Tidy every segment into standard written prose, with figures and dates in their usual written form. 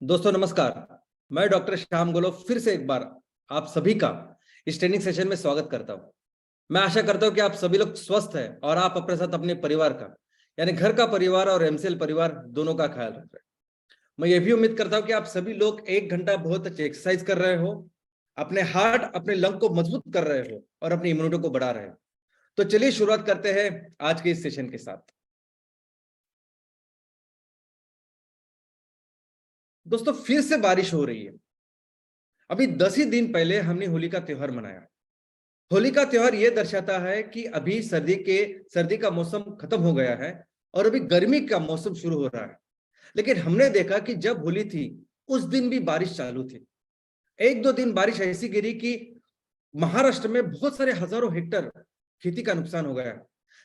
दोस्तों नमस्कार। मैं डॉक्टर श्याम गोलो फिर से एक बार आप सभी का इस ट्रेनिंग सेशन में स्वागत करता हूं। मैं आशा करता हूं कि आप सभी लोग स्वस्थ हैं और आप अपने साथ अपने परिवार का यानी घर का परिवार और एमसीएल परिवार दोनों का ख्याल रख रहे हैं। मैं ये भी उम्मीद करता हूं कि आप सभी लोग 1 घंटा बहुत अच्छी एक्सरसाइज कर रहे हो, अपने हार्ट अपने लंग को मजबूत कर रहे हो और अपनी इम्यूनिटी को बढ़ा रहे हो। तो चलिए शुरुआत करते हैं आज के इस सेशन के साथ। दोस्तों फिर से बारिश हो रही है। अभी 10 ही दिन पहले हमने होली का त्योहार मनाया। होली का त्योहार यह दर्शाता है कि अभी सर्दी का मौसम खत्म हो गया है और अभी गर्मी का मौसम शुरू हो रहा है। लेकिन हमने देखा कि जब होली थी उस दिन भी बारिश चालू थी। 1-2 दिन बारिश ऐसी गिरी कि महाराष्ट्र में बहुत सारे हजारों हेक्टर खेती का नुकसान हो गया,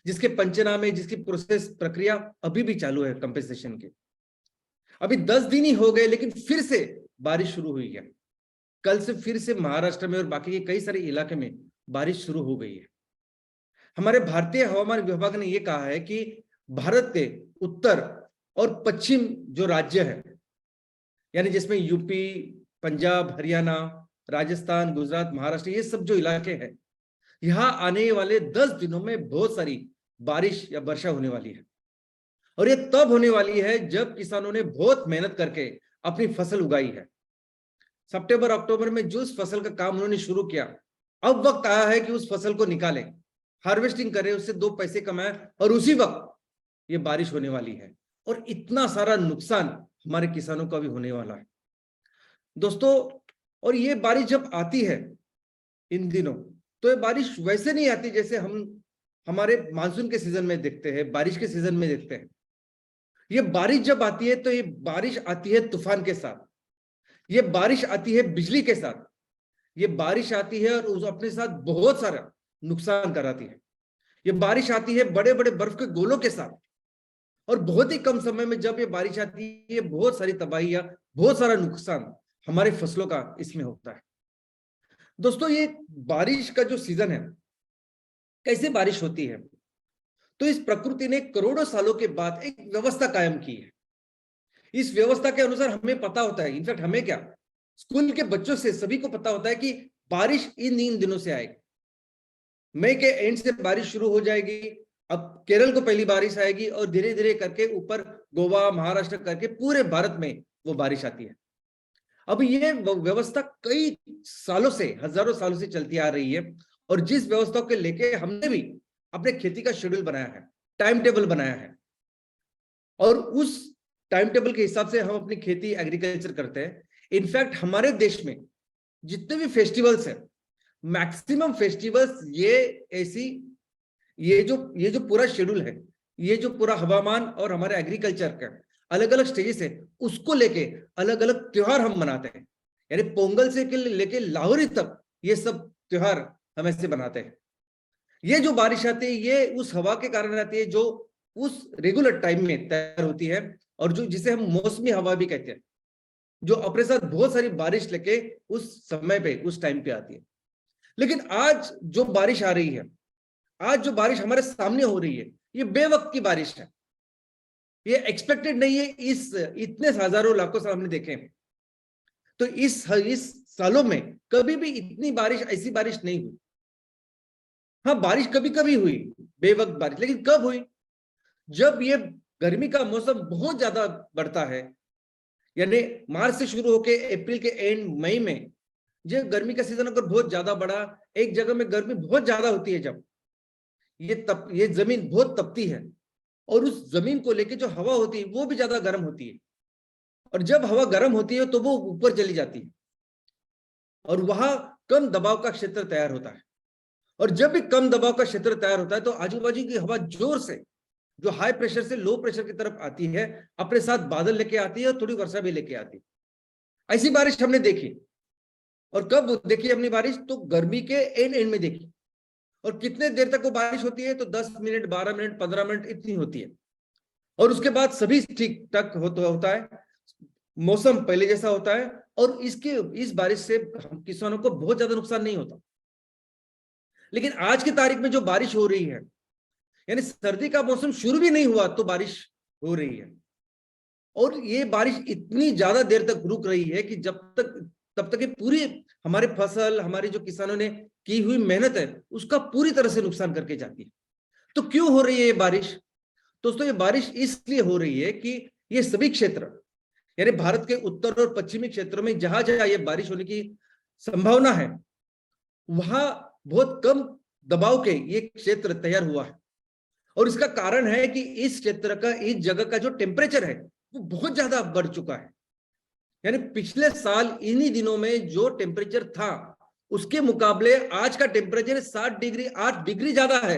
जिसके पंचनामे जिसकी प्रोसेस प्रक्रिया अभी भी चालू है कंपेंसेशन की। अभी 10 दिन ही हो गए लेकिन फिर से बारिश शुरू हुई है। कल से फिर से महाराष्ट्र में और बाकी के कई सारे इलाके में बारिश शुरू हो गई है। हमारे भारतीय हवामान विभाग ने यह कहा है कि भारत के उत्तर और पश्चिम जो राज्य है यानी जिसमें यूपी, पंजाब, हरियाणा, राजस्थान, गुजरात, महाराष्ट्र ये सब जो इलाके हैं, यहां आने वाले 10 दिनों में बहुत सारी बारिश या वर्षा होने वाली है। और ये तब होने वाली है जब किसानों ने बहुत मेहनत करके अपनी फसल उगाई है। सितंबर अक्टूबर में जो उस फसल का काम उन्होंने शुरू किया, अब वक्त आया है कि उस फसल को निकालें, हार्वेस्टिंग करें, उससे 2 पैसे कमाएं और उसी वक्त ये बारिश होने वाली है और इतना सारा नुकसान हमारे किसानों का भी होने वाला है दोस्तों। और ये बारिश जब आती है इन दिनों, तो ये बारिश वैसे नहीं आती जैसे हम हमारे मानसून के सीजन में देखते हैं, बारिश के सीजन में देखते हैं। ये बारिश जब आती है तो ये बारिश आती है तूफान के साथ, ये बारिश आती है बिजली के साथ, ये बारिश आती है और उस अपने साथ बहुत सारा नुकसान कराती है। ये बारिश आती है बड़े बड़े बर्फ के गोलों के साथ और बहुत ही कम समय में जब ये बारिश आती है बहुत सारी तबाही या बहुत सारा नुकसान हमारे फसलों का इसमें होता है। दोस्तों ये बारिश का जो सीजन है, कैसे बारिश होती है, तो इस प्रकृति ने करोड़ों सालों के बाद एक व्यवस्था कायम की है। इस व्यवस्था के अनुसार हमें पता होता है, इनफैक्ट हमें क्या, स्कूल के बच्चों से सभी को पता होता है कि बारिश इन दिनों से आएगी। मई के एंड से बारिश शुरू हो जाएगी। अब केरल को पहली बारिश आएगी और धीरे धीरे करके ऊपर गोवा, महाराष्ट्र करके पूरे भारत में वो बारिश आती है। अब ये व्यवस्था कई सालों से, हजारों सालों से चलती आ रही है और जिस व्यवस्था को लेके हमने भी अपने खेती का शेड्यूल बनाया है, टाइम टेबल बनाया है और उस टाइम टेबल के हिसाब से हम अपनी खेती एग्रीकल्चर करते हैं। इनफैक्ट हमारे देश में जितने भी फेस्टिवल्स हैं, मैक्सिमम फेस्टिवल्स ये ऐसी ये जो पूरा शेड्यूल है, ये जो पूरा हवामान और हमारे एग्रीकल्चर का अलग अलग स्टेजेस है, उसको लेके अलग अलग त्योहार हम मनाते हैं। यानी पोंगल से लेके लाहौरी तक ये सब त्योहार हम ऐसे बनाते हैं। ये जो बारिश आती है ये उस हवा के कारण आती है जो उस रेगुलर टाइम में तैयार होती है और जो जिसे हम मौसमी हवा भी कहते हैं, जो अपने साथ बहुत सारी बारिश लेके उस समय पे उस टाइम पे आती है। लेकिन आज जो बारिश आ रही है, आज जो बारिश हमारे सामने हो रही है, ये बेवक्त की बारिश है। ये एक्सपेक्टेड नहीं है। इस इतने हजारों लाखों साल हमने देखे, तो इस सालों में कभी भी इतनी बारिश, ऐसी बारिश नहीं हुई। हाँ बारिश कभी कभी हुई, बेवक्त बारिश, लेकिन कब हुई? जब ये गर्मी का मौसम बहुत ज्यादा बढ़ता है, यानी मार्च से शुरू होकर अप्रैल के एंड मई में, जब गर्मी का सीजन अगर बहुत ज्यादा बढ़ा, एक जगह में गर्मी बहुत ज्यादा होती है, जब ये जमीन बहुत तपती है और उस जमीन को लेके जो हवा होती है वो भी ज्यादा गर्म होती है और जब हवा गर्म होती है तो वो ऊपर चली जाती है और वहां कम दबाव का क्षेत्र तैयार होता है। और जब भी कम दबाव का क्षेत्र तैयार होता है तो आजू बाजू की हवा जोर से, जो हाई प्रेशर से लो प्रेशर की तरफ आती है, अपने साथ बादल लेके आती है और थोड़ी वर्षा भी लेके आती है। ऐसी बारिश हमने देखी। और कब देखी हमने बारिश? तो गर्मी के एंड में देखी। और कितने देर तक वो बारिश होती है? तो 10 मिनट, 12 मिनट, 15 मिनट इतनी होती है और उसके बाद सभी ठीक ठाक होता है, मौसम पहले जैसा होता है और इस बारिश से हम किसानों को बहुत ज्यादा नुकसान नहीं होता। लेकिन आज की तारीख में जो बारिश हो रही है, यानी सर्दी का मौसम शुरू भी नहीं हुआ तो बारिश हो रही है। और ये बारिश इतनी ज्यादा देर तक रुक रही है कि तब तक ये पूरी हमारे फसल, हमारे जो किसानों ने की हुई मेहनत है, उसका पूरी तरह से नुकसान करके जाती है। तो क्यों हो रही है ये बारिश? दोस्तों, ये बारिश इसलिए हो रही है कि ये सभी क्षेत्र, यानी भारत के उत्तर और पश्चिमी क्षेत्रों में जहां जहां ये बारिश होने की संभावना है, वहां बहुत कम दबाव के ये क्षेत्र तैयार हुआ है। और इसका कारण है कि इस क्षेत्र का, इस जगह का जो टेम्परेचर है वो बहुत ज्यादा बढ़ चुका है। यानी पिछले साल इन्हीं दिनों में जो टेम्परेचर था, उसके मुकाबले आज का टेम्परेचर 7 डिग्री 8 डिग्री ज्यादा है।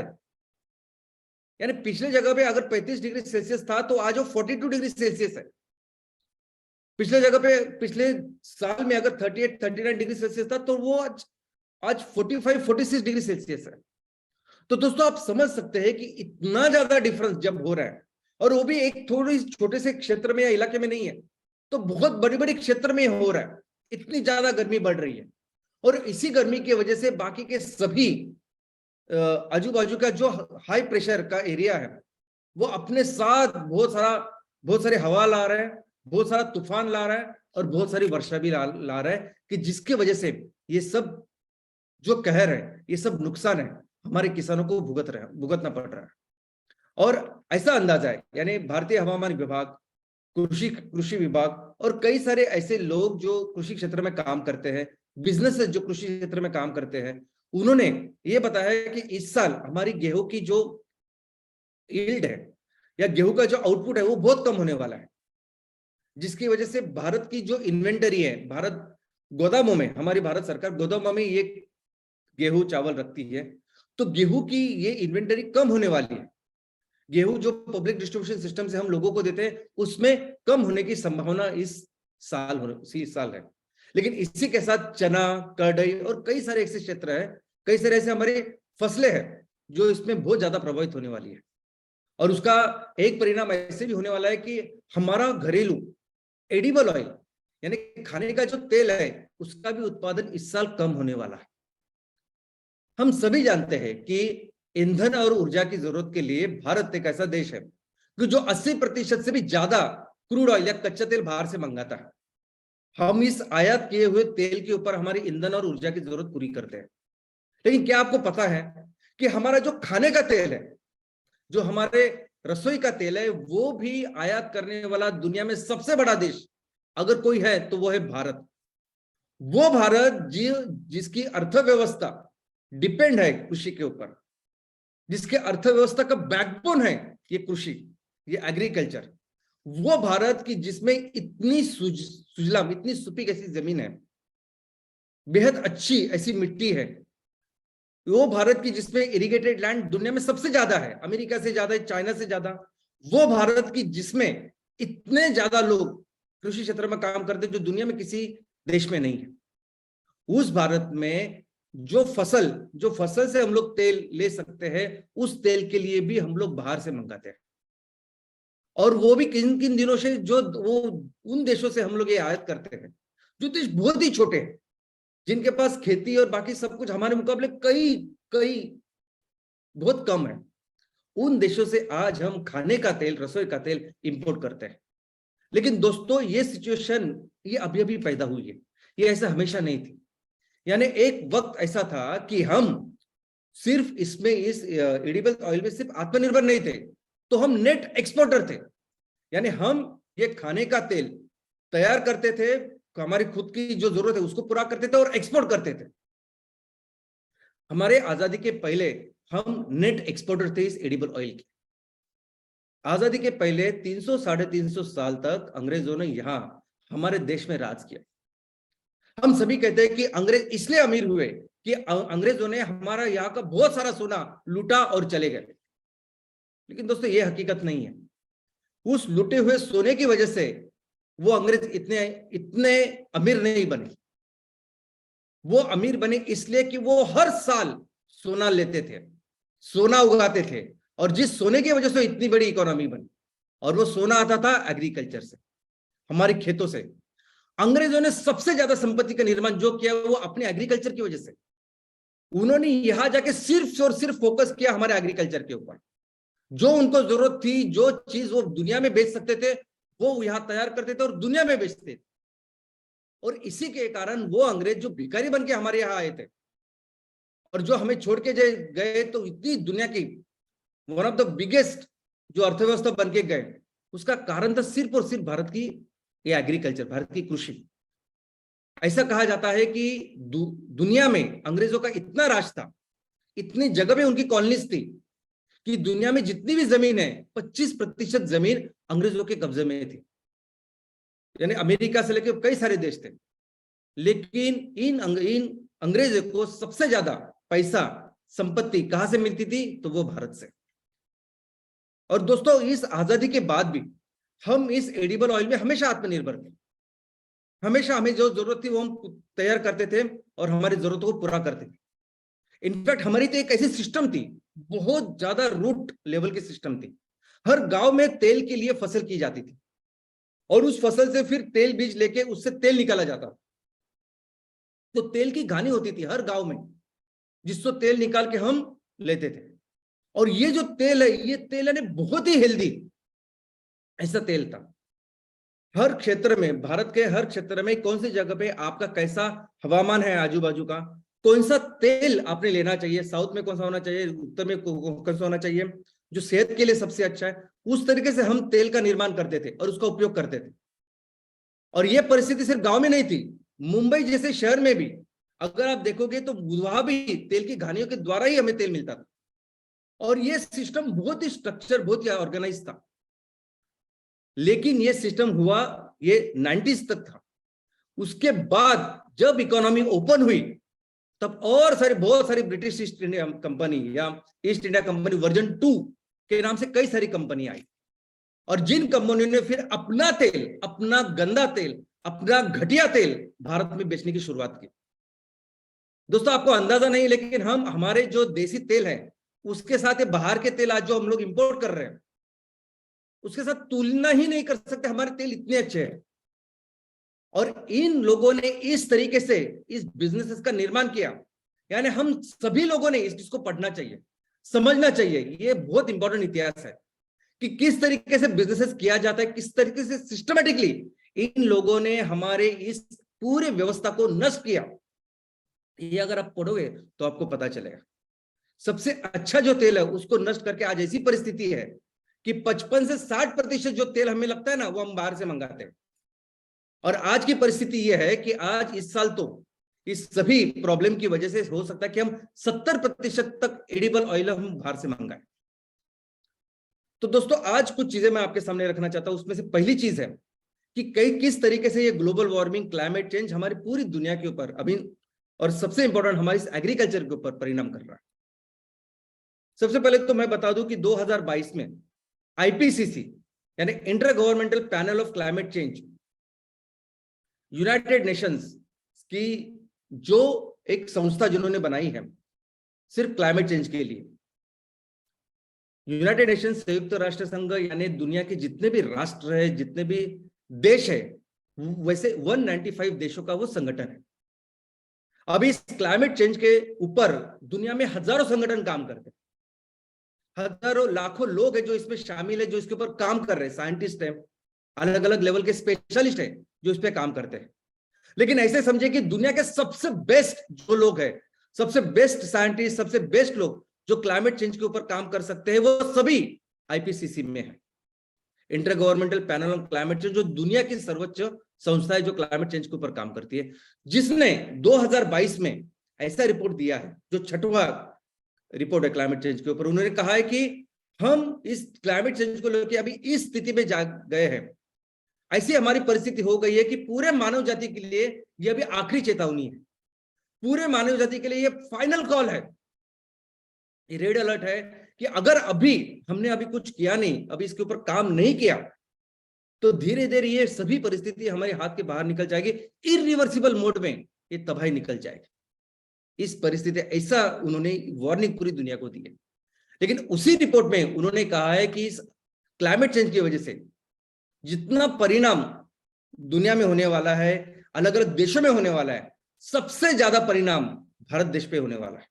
यानी पिछले जगह पे अगर 35 डिग्री सेल्सियस था, तो आज वो 42 डिग्री सेल्सियस है। पिछले जगह पे, पिछले साल में अगर 38 39 डिग्री सेल्सियस था, तो वो आज 45 46 डिग्री सेल्सियस है। तो दोस्तों, आप समझ सकते हैं कि इतना ज्यादा डिफरेंस जब हो रहा है, और वो भी एक थोड़ी छोटे से क्षेत्र में या इलाके में नहीं है, तो बहुत बड़ी बड़ी क्षेत्र में हो रहा है। इतनी ज्यादा गर्मी बढ़ रही है, और इसी गर्मी की वजह से बाकी के सभी आजू बाजू का जो हाई प्रेशर का एरिया है, वो अपने साथ बहुत सारे हवा ला रहा है, बहुत सारा तूफान ला रहा है, और बहुत सारी वर्षा भी ला रहा है, कि जिसकी वजह से ये सब जो कहर है, ये सब नुकसान है, हमारे किसानों को भुगतना पड़ रहा है। और ऐसा अंदाजा है, यानी भारतीय हवामान विभाग, कृषि विभाग और कई सारे ऐसे लोग जो कृषि क्षेत्र में काम करते हैं, बिजनेस जो कृषि क्षेत्र में काम करते हैं, उन्होंने ये बताया है कि इस साल हमारी गेहूं की जो यील्ड है, या गेहूं का जो आउटपुट है, वो बहुत कम होने वाला है। जिसकी वजह से भारत की जो इन्वेंटरी है, गोदामों में, हमारी भारत सरकार गोदामों में ये गेहूं चावल रखती है, तो गेहूं की ये इन्वेंटरी कम होने वाली है। गेहूं जो पब्लिक डिस्ट्रीब्यूशन सिस्टम से हम लोगों को देते हैं, उसमें कम होने की संभावना इस साल है। लेकिन इसी के साथ चना, करडई और कई सारे ऐसे क्षेत्र है, कई सारे ऐसे हमारे फसलें हैं जो इसमें बहुत ज्यादा प्रभावित होने वाली है। और उसका एक परिणाम ऐसे भी होने वाला है कि हमारा घरेलू एडिबल ऑयल, यानी खाने का जो तेल है, उसका भी उत्पादन इस साल कम होने वाला है। हम सभी जानते हैं कि ईंधन और ऊर्जा की जरूरत के लिए भारत एक ऐसा देश है कि जो 80% से भी ज्यादा क्रूड ऑयल या कच्चा तेल बाहर से मंगाता है। हम इस आयात किए हुए तेल के ऊपर हमारी ईंधन और ऊर्जा की जरूरत पूरी करते हैं। लेकिन क्या आपको पता है कि हमारा जो खाने का तेल है, जो हमारे रसोई का तेल है, वो भी आयात करने वाला दुनिया में सबसे बड़ा देश अगर कोई है तो वो है भारत। वो भारत जिसकी अर्थव्यवस्था डिपेंड है कृषि के ऊपर, जिसके अर्थव्यवस्था का बैकबोन है ये कृषि, ये एग्रीकल्चर, वो भारत की जिसमें इतनी सुजलाम, इतनी सुपीक ऐसी जमीन है, बेहद अच्छी ऐसी मिट्टी है, वो भारत की जिसमें इरिगेटेड लैंड दुनिया में सबसे ज्यादा है, अमेरिका से ज्यादा है, चाइना से ज्यादा, वो भारत की जिसमें इतने ज्यादा लोग कृषि क्षेत्र में काम करते हैं जो दुनिया में किसी देश में नहीं है। उस भारत में जो फसल से हम लोग तेल ले सकते हैं, उस तेल के लिए भी हम लोग बाहर से मंगाते हैं। और वो भी किन किन दिनों से, जो वो उन देशों से हम लोग ये आयात करते हैं जो देश बहुत ही छोटे हैं, जिनके पास खेती और बाकी सब कुछ हमारे मुकाबले कई कई बहुत कम है। उन देशों से आज हम खाने का तेल, रसोई का तेल इंपोर्ट करते हैं। लेकिन दोस्तों, ये सिचुएशन ये अभी अभी पैदा हुई है, ये ऐसा हमेशा नहीं थी। यानी एक वक्त ऐसा था कि हम सिर्फ इसमें, इस एडिबल ऑयल में सिर्फ आत्मनिर्भर नहीं थे, तो हम नेट एक्सपोर्टर थे। यानी हम ये खाने का तेल तैयार करते थे, हमारी खुद की जो जरूरत है उसको पूरा करते थे और एक्सपोर्ट करते थे। हमारे आजादी के पहले हम नेट एक्सपोर्टर थे इस एडिबल ऑयल के। आजादी के पहले 300 साढ़े 300 साल तक अंग्रेजों ने यहां हमारे देश में राज किया। हम सभी कहते हैं कि अंग्रेज इसलिए अमीर हुए कि अंग्रेजों ने हमारा यहाँ का बहुत सारा सोना लूटा और चले गए। लेकिन दोस्तों, ये हकीकत नहीं है। उस लूटे हुए सोने की वजह से वो अंग्रेज इतने अमीर नहीं बने। वो अमीर बने इसलिए कि वो हर साल सोना लेते थे, सोना उगाते थे, और जिस सोने की वजह से इतनी बड़ी इकोनॉमी बनी, और वो सोना आता था एग्रीकल्चर से, हमारे खेतों से। अंग्रेजों ने सबसे ज्यादा संपत्ति का निर्माण जो किया वो अपने एग्रीकल्चर की वजह से। उन्होंने यहां जाके सिर्फ और सिर्फ फोकस किया हमारे एग्रीकल्चर के ऊपर। जो उनको जरूरत थी, जो चीज वो दुनिया में बेच सकते थे, वो यहाँ तैयार करते थे और दुनिया में बेचते थे। और इसी के कारण वो अंग्रेज जो भिखारी बन के हमारे यहाँ आए थे और जो हमें छोड़ के गए, तो इतनी दुनिया की वन ऑफ द बिगेस्ट जो अर्थव्यवस्था बन के गए, उसका कारण था सिर्फ और सिर्फ भारत की ये एग्रीकल्चर, भारत की कृषि। ऐसा कहा जाता है कि दुनिया में अंग्रेजों का इतना राज था, इतनी जगह में उनकी कॉलोनीज थी कि दुनिया में जितनी भी जमीन है 25% जमीन अंग्रेजों के कब्जे में थी। यानी अमेरिका से लेकर कई सारे देश थे, लेकिन इन अंग्रेजों को सबसे ज्यादा पैसा संपत्ति कहां से मिलती थी? तो वो भारत से। और दोस्तों, इस आजादी के बाद भी हम इस एडिबल ऑयल में हमेशा आत्मनिर्भर थे। हमेशा हमें जो जरूरत थी वो हम तैयार करते थे और हमारी जरूरतों को पूरा करते थे। इनफैक्ट हमारी तो एक ऐसी सिस्टम थी, बहुत ज्यादा रूट लेवल की सिस्टम थी। हर गांव में तेल के लिए फसल की जाती थी और उस फसल से फिर तेल बीज लेके उससे तेल निकाला जाता। तो तेल की घानी होती थी हर गांव में, जिससे तेल निकाल के हम लेते थे। और ये जो तेल है, ये तेल है बहुत ही हेल्दी ऐसा तेल था। हर क्षेत्र में, भारत के हर क्षेत्र में कौन सी जगह पे आपका कैसा हवामान है, आजू बाजू का कौन सा तेल आपने लेना चाहिए, साउथ में कौन सा होना चाहिए, उत्तर में कौन सा होना चाहिए, जो सेहत के लिए सबसे अच्छा है, उस तरीके से हम तेल का निर्माण करते थे और उसका उपयोग करते थे। और यह परिस्थिति सिर्फ गांव में नहीं थी, मुंबई जैसे शहर में भी अगर आप देखोगे तो वहां भी तेल की घानियों के द्वारा ही हमें तेल मिलता था। और यह सिस्टम बहुत ही स्ट्रक्चर, बहुत ही ऑर्गेनाइज था। लेकिन यह सिस्टम हुआ ये 90s तक था। उसके बाद जब इकोनॉमी ओपन हुई, तब और बहुत सारी ब्रिटिश ईस्ट इंडिया कंपनी या ईस्ट इंडिया कंपनी वर्जन 2 के नाम से कई सारी कंपनी आई। और जिन कंपनियों ने फिर अपना तेल, अपना गंदा तेल, अपना घटिया तेल भारत में बेचने की शुरुआत की। दोस्तों, आपको अंदाजा नहीं, लेकिन हम हमारे जो देसी तेल है उसके साथ ये बाहर के तेल आज जो हम लोग इंपोर्ट कर रहे हैं उसके साथ तुलना ही नहीं कर सकते। हमारे तेल इतने अच्छे हैं। और इन लोगों ने इस तरीके से इस बिजनेस का निर्माण किया। यानी हम सभी लोगों ने इस चीज को पढ़ना चाहिए, समझना चाहिए। ये बहुत इंपॉर्टेंट इतिहास है कि किस तरीके से बिजनेसेस किया जाता है, किस तरीके से सिस्टमेटिकली इन लोगों ने हमारे इस पूरे व्यवस्था को नष्ट किया। ये अगर आप पढ़ोगे तो आपको पता चलेगा। सबसे अच्छा जो तेल है उसको नष्ट करके आज ऐसी परिस्थिति है कि 55 से 60% जो तेल हमें लगता है ना, वो हम बाहर से मंगाते हैं। और आज की परिस्थिति यह है कि आज इस साल तो इस सभी प्रॉब्लम की वजह से हो सकता है कि हम 70% तक एडिबल ऑयल हम बाहर से मंगाएं। तो दोस्तों, आज कुछ चीजें मैं आपके सामने रखना चाहता हूं। उसमें से पहली चीज है कि किस तरीके से ये ग्लोबल वार्मिंग, क्लाइमेट चेंज हमारी पूरी दुनिया के ऊपर अभी, और सबसे इंपॉर्टेंट हमारी एग्रीकल्चर के यूपर परिणाम कर रहा है। सबसे पहले तो मैं बता दूं कि 2022 में आईपीसीसी यानी inter governmental panel of climate change, United Nations की जो एक संस्था जिन्होंने बनाई है सिर्फ क्लाइमेट चेंज के लिए, यूनाइटेड नेशंस संयुक्त राष्ट्र संघ यानी दुनिया के जितने भी राष्ट्र है, जितने भी देश है, वैसे 195 देशों का वो संगठन है। अभी इस क्लाइमेट चेंज के ऊपर दुनिया में हजारों संगठन काम करते हैं, हजारों लाखों लोग हैं जो इसमें शामिल है, जो इसके ऊपर काम कर रहे हैं, साइंटिस्ट हैं, अलग अलग लेवल के स्पेशलिस्ट हैं जो इस पे काम करते हैं। लेकिन ऐसे समझे कि दुनिया के सबसे बेस्ट जो लोग हैं, सबसे बेस्ट साइंटिस्ट, सबसे बेस्ट लोग जो क्लाइमेट चेंज के ऊपर काम कर सकते हैं, वो सभी आईपीसीसी में है, inter governmental panel on climate change, जो दुनिया की सर्वोच्च संस्था है जो क्लाइमेट चेंज के ऊपर काम करती है, जिसने 2022 में ऐसा रिपोर्ट दिया है जो 6वां रिपोर्ट है क्लाइमेट चेंज के ऊपर। उन्होंने कहा है कि हम इस क्लाइमेट चेंज को लेकर अभी इस स्थिति में जा गए हैं, ऐसी हमारी परिस्थिति हो गई है कि पूरे मानव जाति के लिए यह अभी आखिरी चेतावनी है, पूरे मानव जाति के लिए यह फाइनल कॉल है, ये रेड अलर्ट है कि अगर हमने अभी कुछ किया नहीं, अभी इसके ऊपर काम नहीं किया, तो धीरे धीरे ये सभी परिस्थिति हमारे हाथ के बाहर निकल जाएगी, इरिवर्सिबल मोड में ये तबाही निकल जाएगी। इस परिस्थिति ऐसा उन्होंने वार्निंग पूरी दुनिया को दी है। लेकिन उसी रिपोर्ट में उन्होंने कहा है कि इस क्लाइमेट चेंज की वजह से जितना परिणाम दुनिया में होने वाला है, अलग अलग देशों में होने वाला है, सबसे ज्यादा परिणाम भारत देश पे होने वाला है।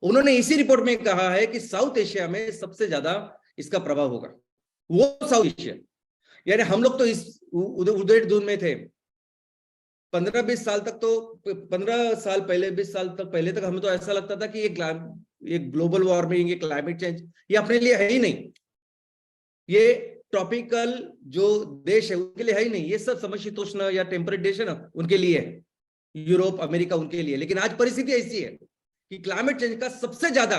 उन्होंने इसी रिपोर्ट में कहा है कि साउथ एशिया में सबसे ज्यादा इसका प्रभाव होगा, वो साउथ एशिया यानी हम लोग तो इस उधेड़ धुन में थे। 15-20 साल तक तो 15 साल पहले 20 साल तक पहले तक हमें तो ऐसा लगता था कि ये ग्लोबल वार्मिंग, ये क्लाइमेट चेंज ये अपने लिए है ही नहीं, ये ट्रॉपिकल जो देश है उनके लिए है ही नहीं, ये सब समशीतोष्ण या टेम्परेट देश है ना उनके लिए है, यूरोप अमेरिका उनके लिए। लेकिन आज परिस्थिति ऐसी है कि क्लाइमेट चेंज का सबसे ज्यादा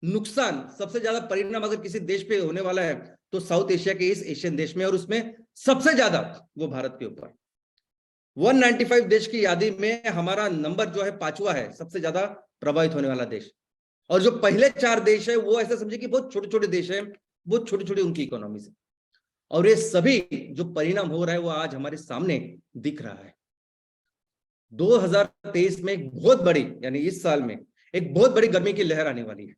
नुकसान, सबसे ज्यादा परिणाम अगर किसी देश पे होने वाला है तो साउथ एशिया के इस एशियन देश में, और उसमें सबसे ज्यादा वो भारत के ऊपर। 195 देश की यादी में हमारा नंबर जो है 5वां है, सबसे ज्यादा प्रभावित होने वाला देश। और जो पहले 4 देश है वो ऐसा समझे कि बहुत छोटे छोटे देश है, बहुत छोटी छोटी उनकी इकोनॉमी है, और ये सभी जो परिणाम हो रहा है वो आज हमारे सामने दिख रहा है। 2023 में एक बहुत बड़ी, यानी इस साल में एक बहुत बड़ी गर्मी की लहर आने वाली है।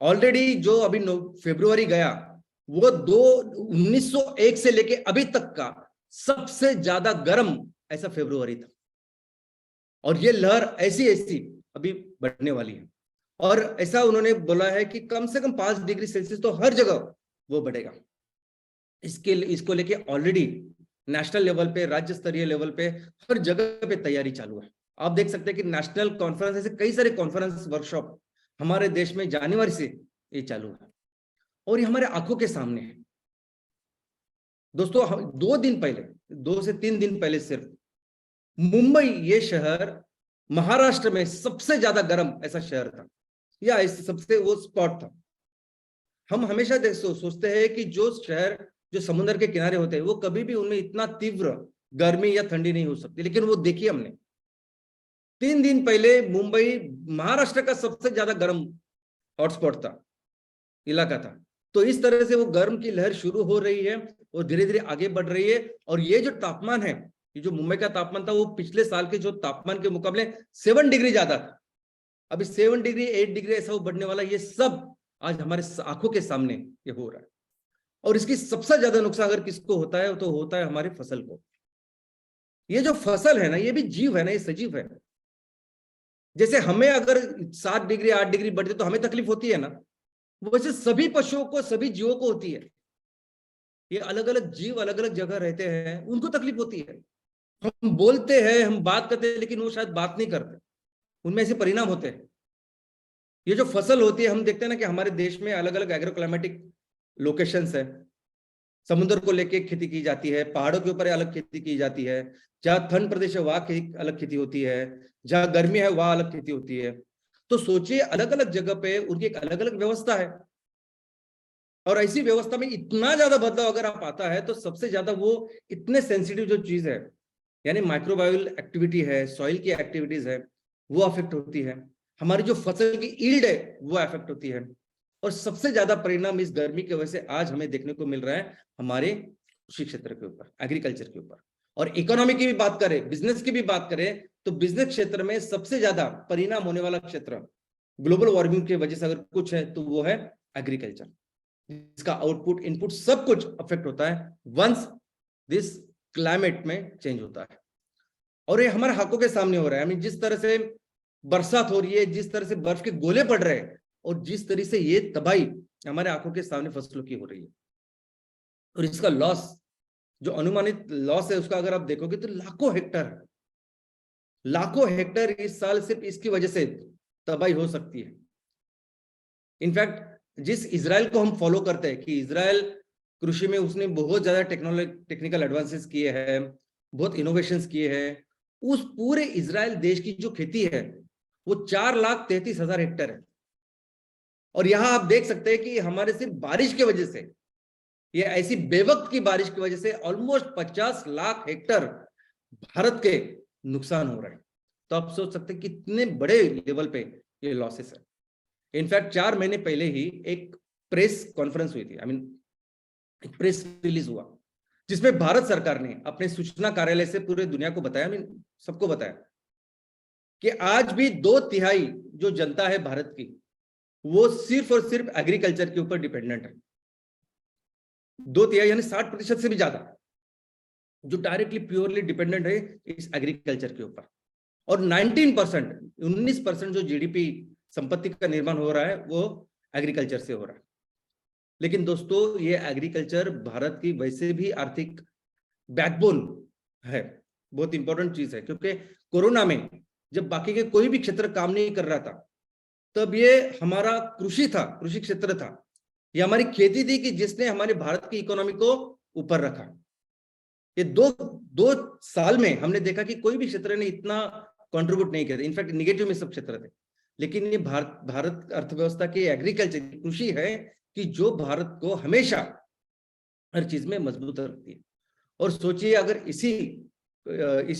ऑलरेडी जो अभी फरवरी गया वो 1901 से लेके अभी तक का सबसे ज्यादा गर्म ऐसा फरवरी था, और ये लहर ऐसी ऐसी अभी बढ़ने वाली है। और ऐसा उन्होंने बोला है कि कम से कम 5 डिग्री सेल्सियस तो हर जगह वो बढ़ेगा। इसको लेके ऑलरेडी नेशनल लेवल पे, राज्य स्तरीय लेवल पे हर जगह पे तैयारी चालू है। आप देख सकते हैं कि नेशनल कॉन्फ्रेंस, ऐसे कई सारे कॉन्फ्रेंस वर्कशॉप हमारे देश में जनवरी से ये चालू है, और ये हमारे आंखों के सामने है। दोस्तों 2 दिन पहले, 2 से 3 दिन पहले सिर्फ मुंबई ये शहर महाराष्ट्र में सबसे ज्यादा गर्म ऐसा शहर था, या ऐसे सबसे वो स्पॉट था। हम हमेशा सोचते हैं कि जो शहर जो समुद्र के किनारे होते हैं वो कभी भी उनमें इतना तीव्र गर्मी या ठंडी नहीं हो सकती, लेकिन वो देखिए हमने 3 दिन पहले मुंबई महाराष्ट्र का सबसे ज्यादा गर्म हॉटस्पॉट था, इलाका था। तो इस तरह से वो गर्म की लहर शुरू हो रही है और धीरे धीरे आगे बढ़ रही है। और ये जो तापमान है, ये जो मुंबई का तापमान था वो पिछले साल के जो तापमान के मुकाबले 7 डिग्री ज्यादा था। अभी 7 डिग्री 8 डिग्री ऐसा वो बढ़ने वाला, ये सब आज हमारे आंखों के सामने ये हो रहा है। और इसकी सबसे ज्यादा नुकसान अगर किसको होता है तो होता है हमारे फसल को। ये जो फसल है ना, ये भी जीव है ना, ये सजीव है। जैसे हमें अगर 7 डिग्री 8 डिग्री बढ़ते तो हमें तकलीफ होती है ना, वैसे सभी पशुओं को, सभी जीवों को होती है। ये अलग अलग जीव अलग अलग जगह रहते हैं, उनको तकलीफ होती है। हम बोलते हैं, हम बात करते हैं, लेकिन वो शायद बात नहीं करते, उनमें ऐसे परिणाम होते हैं। ये जो फसल होती है, हम देखते हैं ना कि हमारे देश में अलग अलग एग्रो क्लाइमेटिक लोकेशंस है। समुद्र को लेके खेती की जाती है, पहाड़ों के ऊपर अलग खेती की जाती है, जहाँ ठंड प्रदेश है वहां अलग खेती होती है, जहाँ गर्मी है वहां अलग खेती होती है। तो सोचिए अलग अलग जगह पे उनकी एक अलग अलग व्यवस्था है, और ऐसी व्यवस्था में इतना ज्यादा बदलाव अगर आप आता है तो सबसे ज्यादा वो इतने सेंसिटिव जो चीज है, यानी माइक्रोबायल एक्टिविटी है, सॉइल की एक्टिविटीज है, वो अफेक्ट होती है। हमारी जो फसल की ईल्ड है वो अफेक्ट होती है। और सबसे ज्यादा परिणाम इस गर्मी की वजह से आज हमें देखने को मिल रहा है हमारे कृषि क्षेत्र के ऊपर, एग्रीकल्चर के ऊपर। और इकोनॉमी की भी बात करें, बिजनेस की भी बात करें, तो बिजनेस क्षेत्र में सबसे ज्यादा परिणाम होने वाला क्षेत्र ग्लोबल वार्मिंग की वजह से अगर कुछ है तो वो है एग्रीकल्चर। इसका आउटपुट, इनपुट सब कुछ अफेक्ट होता है वंस दिस क्लाइमेट में चेंज होता है। और ये हमारे आंखों के सामने हो रहा है। जिस तरह से बरसात हो रही है, जिस तरह से बर्फ के गोले पड़ रहे हैं, और जिस तरह से ये तबाही हमारे आंखों के सामने फसलों की हो रही है, और इसका लॉस, जो अनुमानित लॉस है उसका अगर आप देखोगे तो लाखों हेक्टर इस साल सिर्फ इसकी वजह से तबाही हो सकती है। इनफैक्ट जिस इजराइल को हम फॉलो करते हैं कि इजराइल कृषि में उसने बहुत ज्यादा टेक्निकल एडवांसेस किए हैं, बहुत इनोवेशंस किए हैं, उस पूरे इजराइल देश की जो खेती है वो 4,33,000 हेक्टर है। और यहां आप देख सकते हैं कि हमारे सिर्फ बारिश की वजह से, ये ऐसी बेवक्त की बारिश की वजह से ऑलमोस्ट 50 लाख हेक्टर भारत के नुकसान हो रहे हैं। तो आप सोच सकते हैं कितने बड़े लेवल पे ये लॉसेस है। इनफैक्ट 4 महीने पहले ही एक प्रेस कॉन्फ्रेंस हुई थी, एक प्रेस रिलीज हुआ, जिसमें भारत सरकार ने अपने सूचना कार्यालय से पूरे दुनिया को बताया, सबको बताया कि आज भी 2/3 जो जनता है भारत की वो सिर्फ और सिर्फ एग्रीकल्चर के ऊपर डिपेंडेंट है। 2/3 यानी 60% से भी ज्यादा जो डायरेक्टली प्योरली डिपेंडेंट है इस एग्रीकल्चर के ऊपर। और 19% जो जीडीपी संपत्ति का निर्माण हो रहा है वो एग्रीकल्चर से हो रहा है। लेकिन दोस्तों ये एग्रीकल्चर भारत की वैसे भी आर्थिक बैकबोन है, बहुत इंपॉर्टेंट चीज है, क्योंकि कोरोना में जब बाकी के कोई भी क्षेत्र काम नहीं कर रहा था, तब ये हमारा कृषि था, कृषि क्षेत्र था, ये हमारी खेती थी कि जिसने हमारे भारत की इकोनॉमी को ऊपर रखा। ये दो साल में हमने देखा कि कोई भी क्षेत्र ने इतना कंट्रीब्यूट नहीं किया, इनफैक्ट निगेटिव में सब क्षेत्र थे। लेकिन ये भारत अर्थव्यवस्था की एग्रीकल्चर कृषि है कि जो भारत को हमेशा हर चीज में मजबूत रखती है। और सोचिए अगर इसी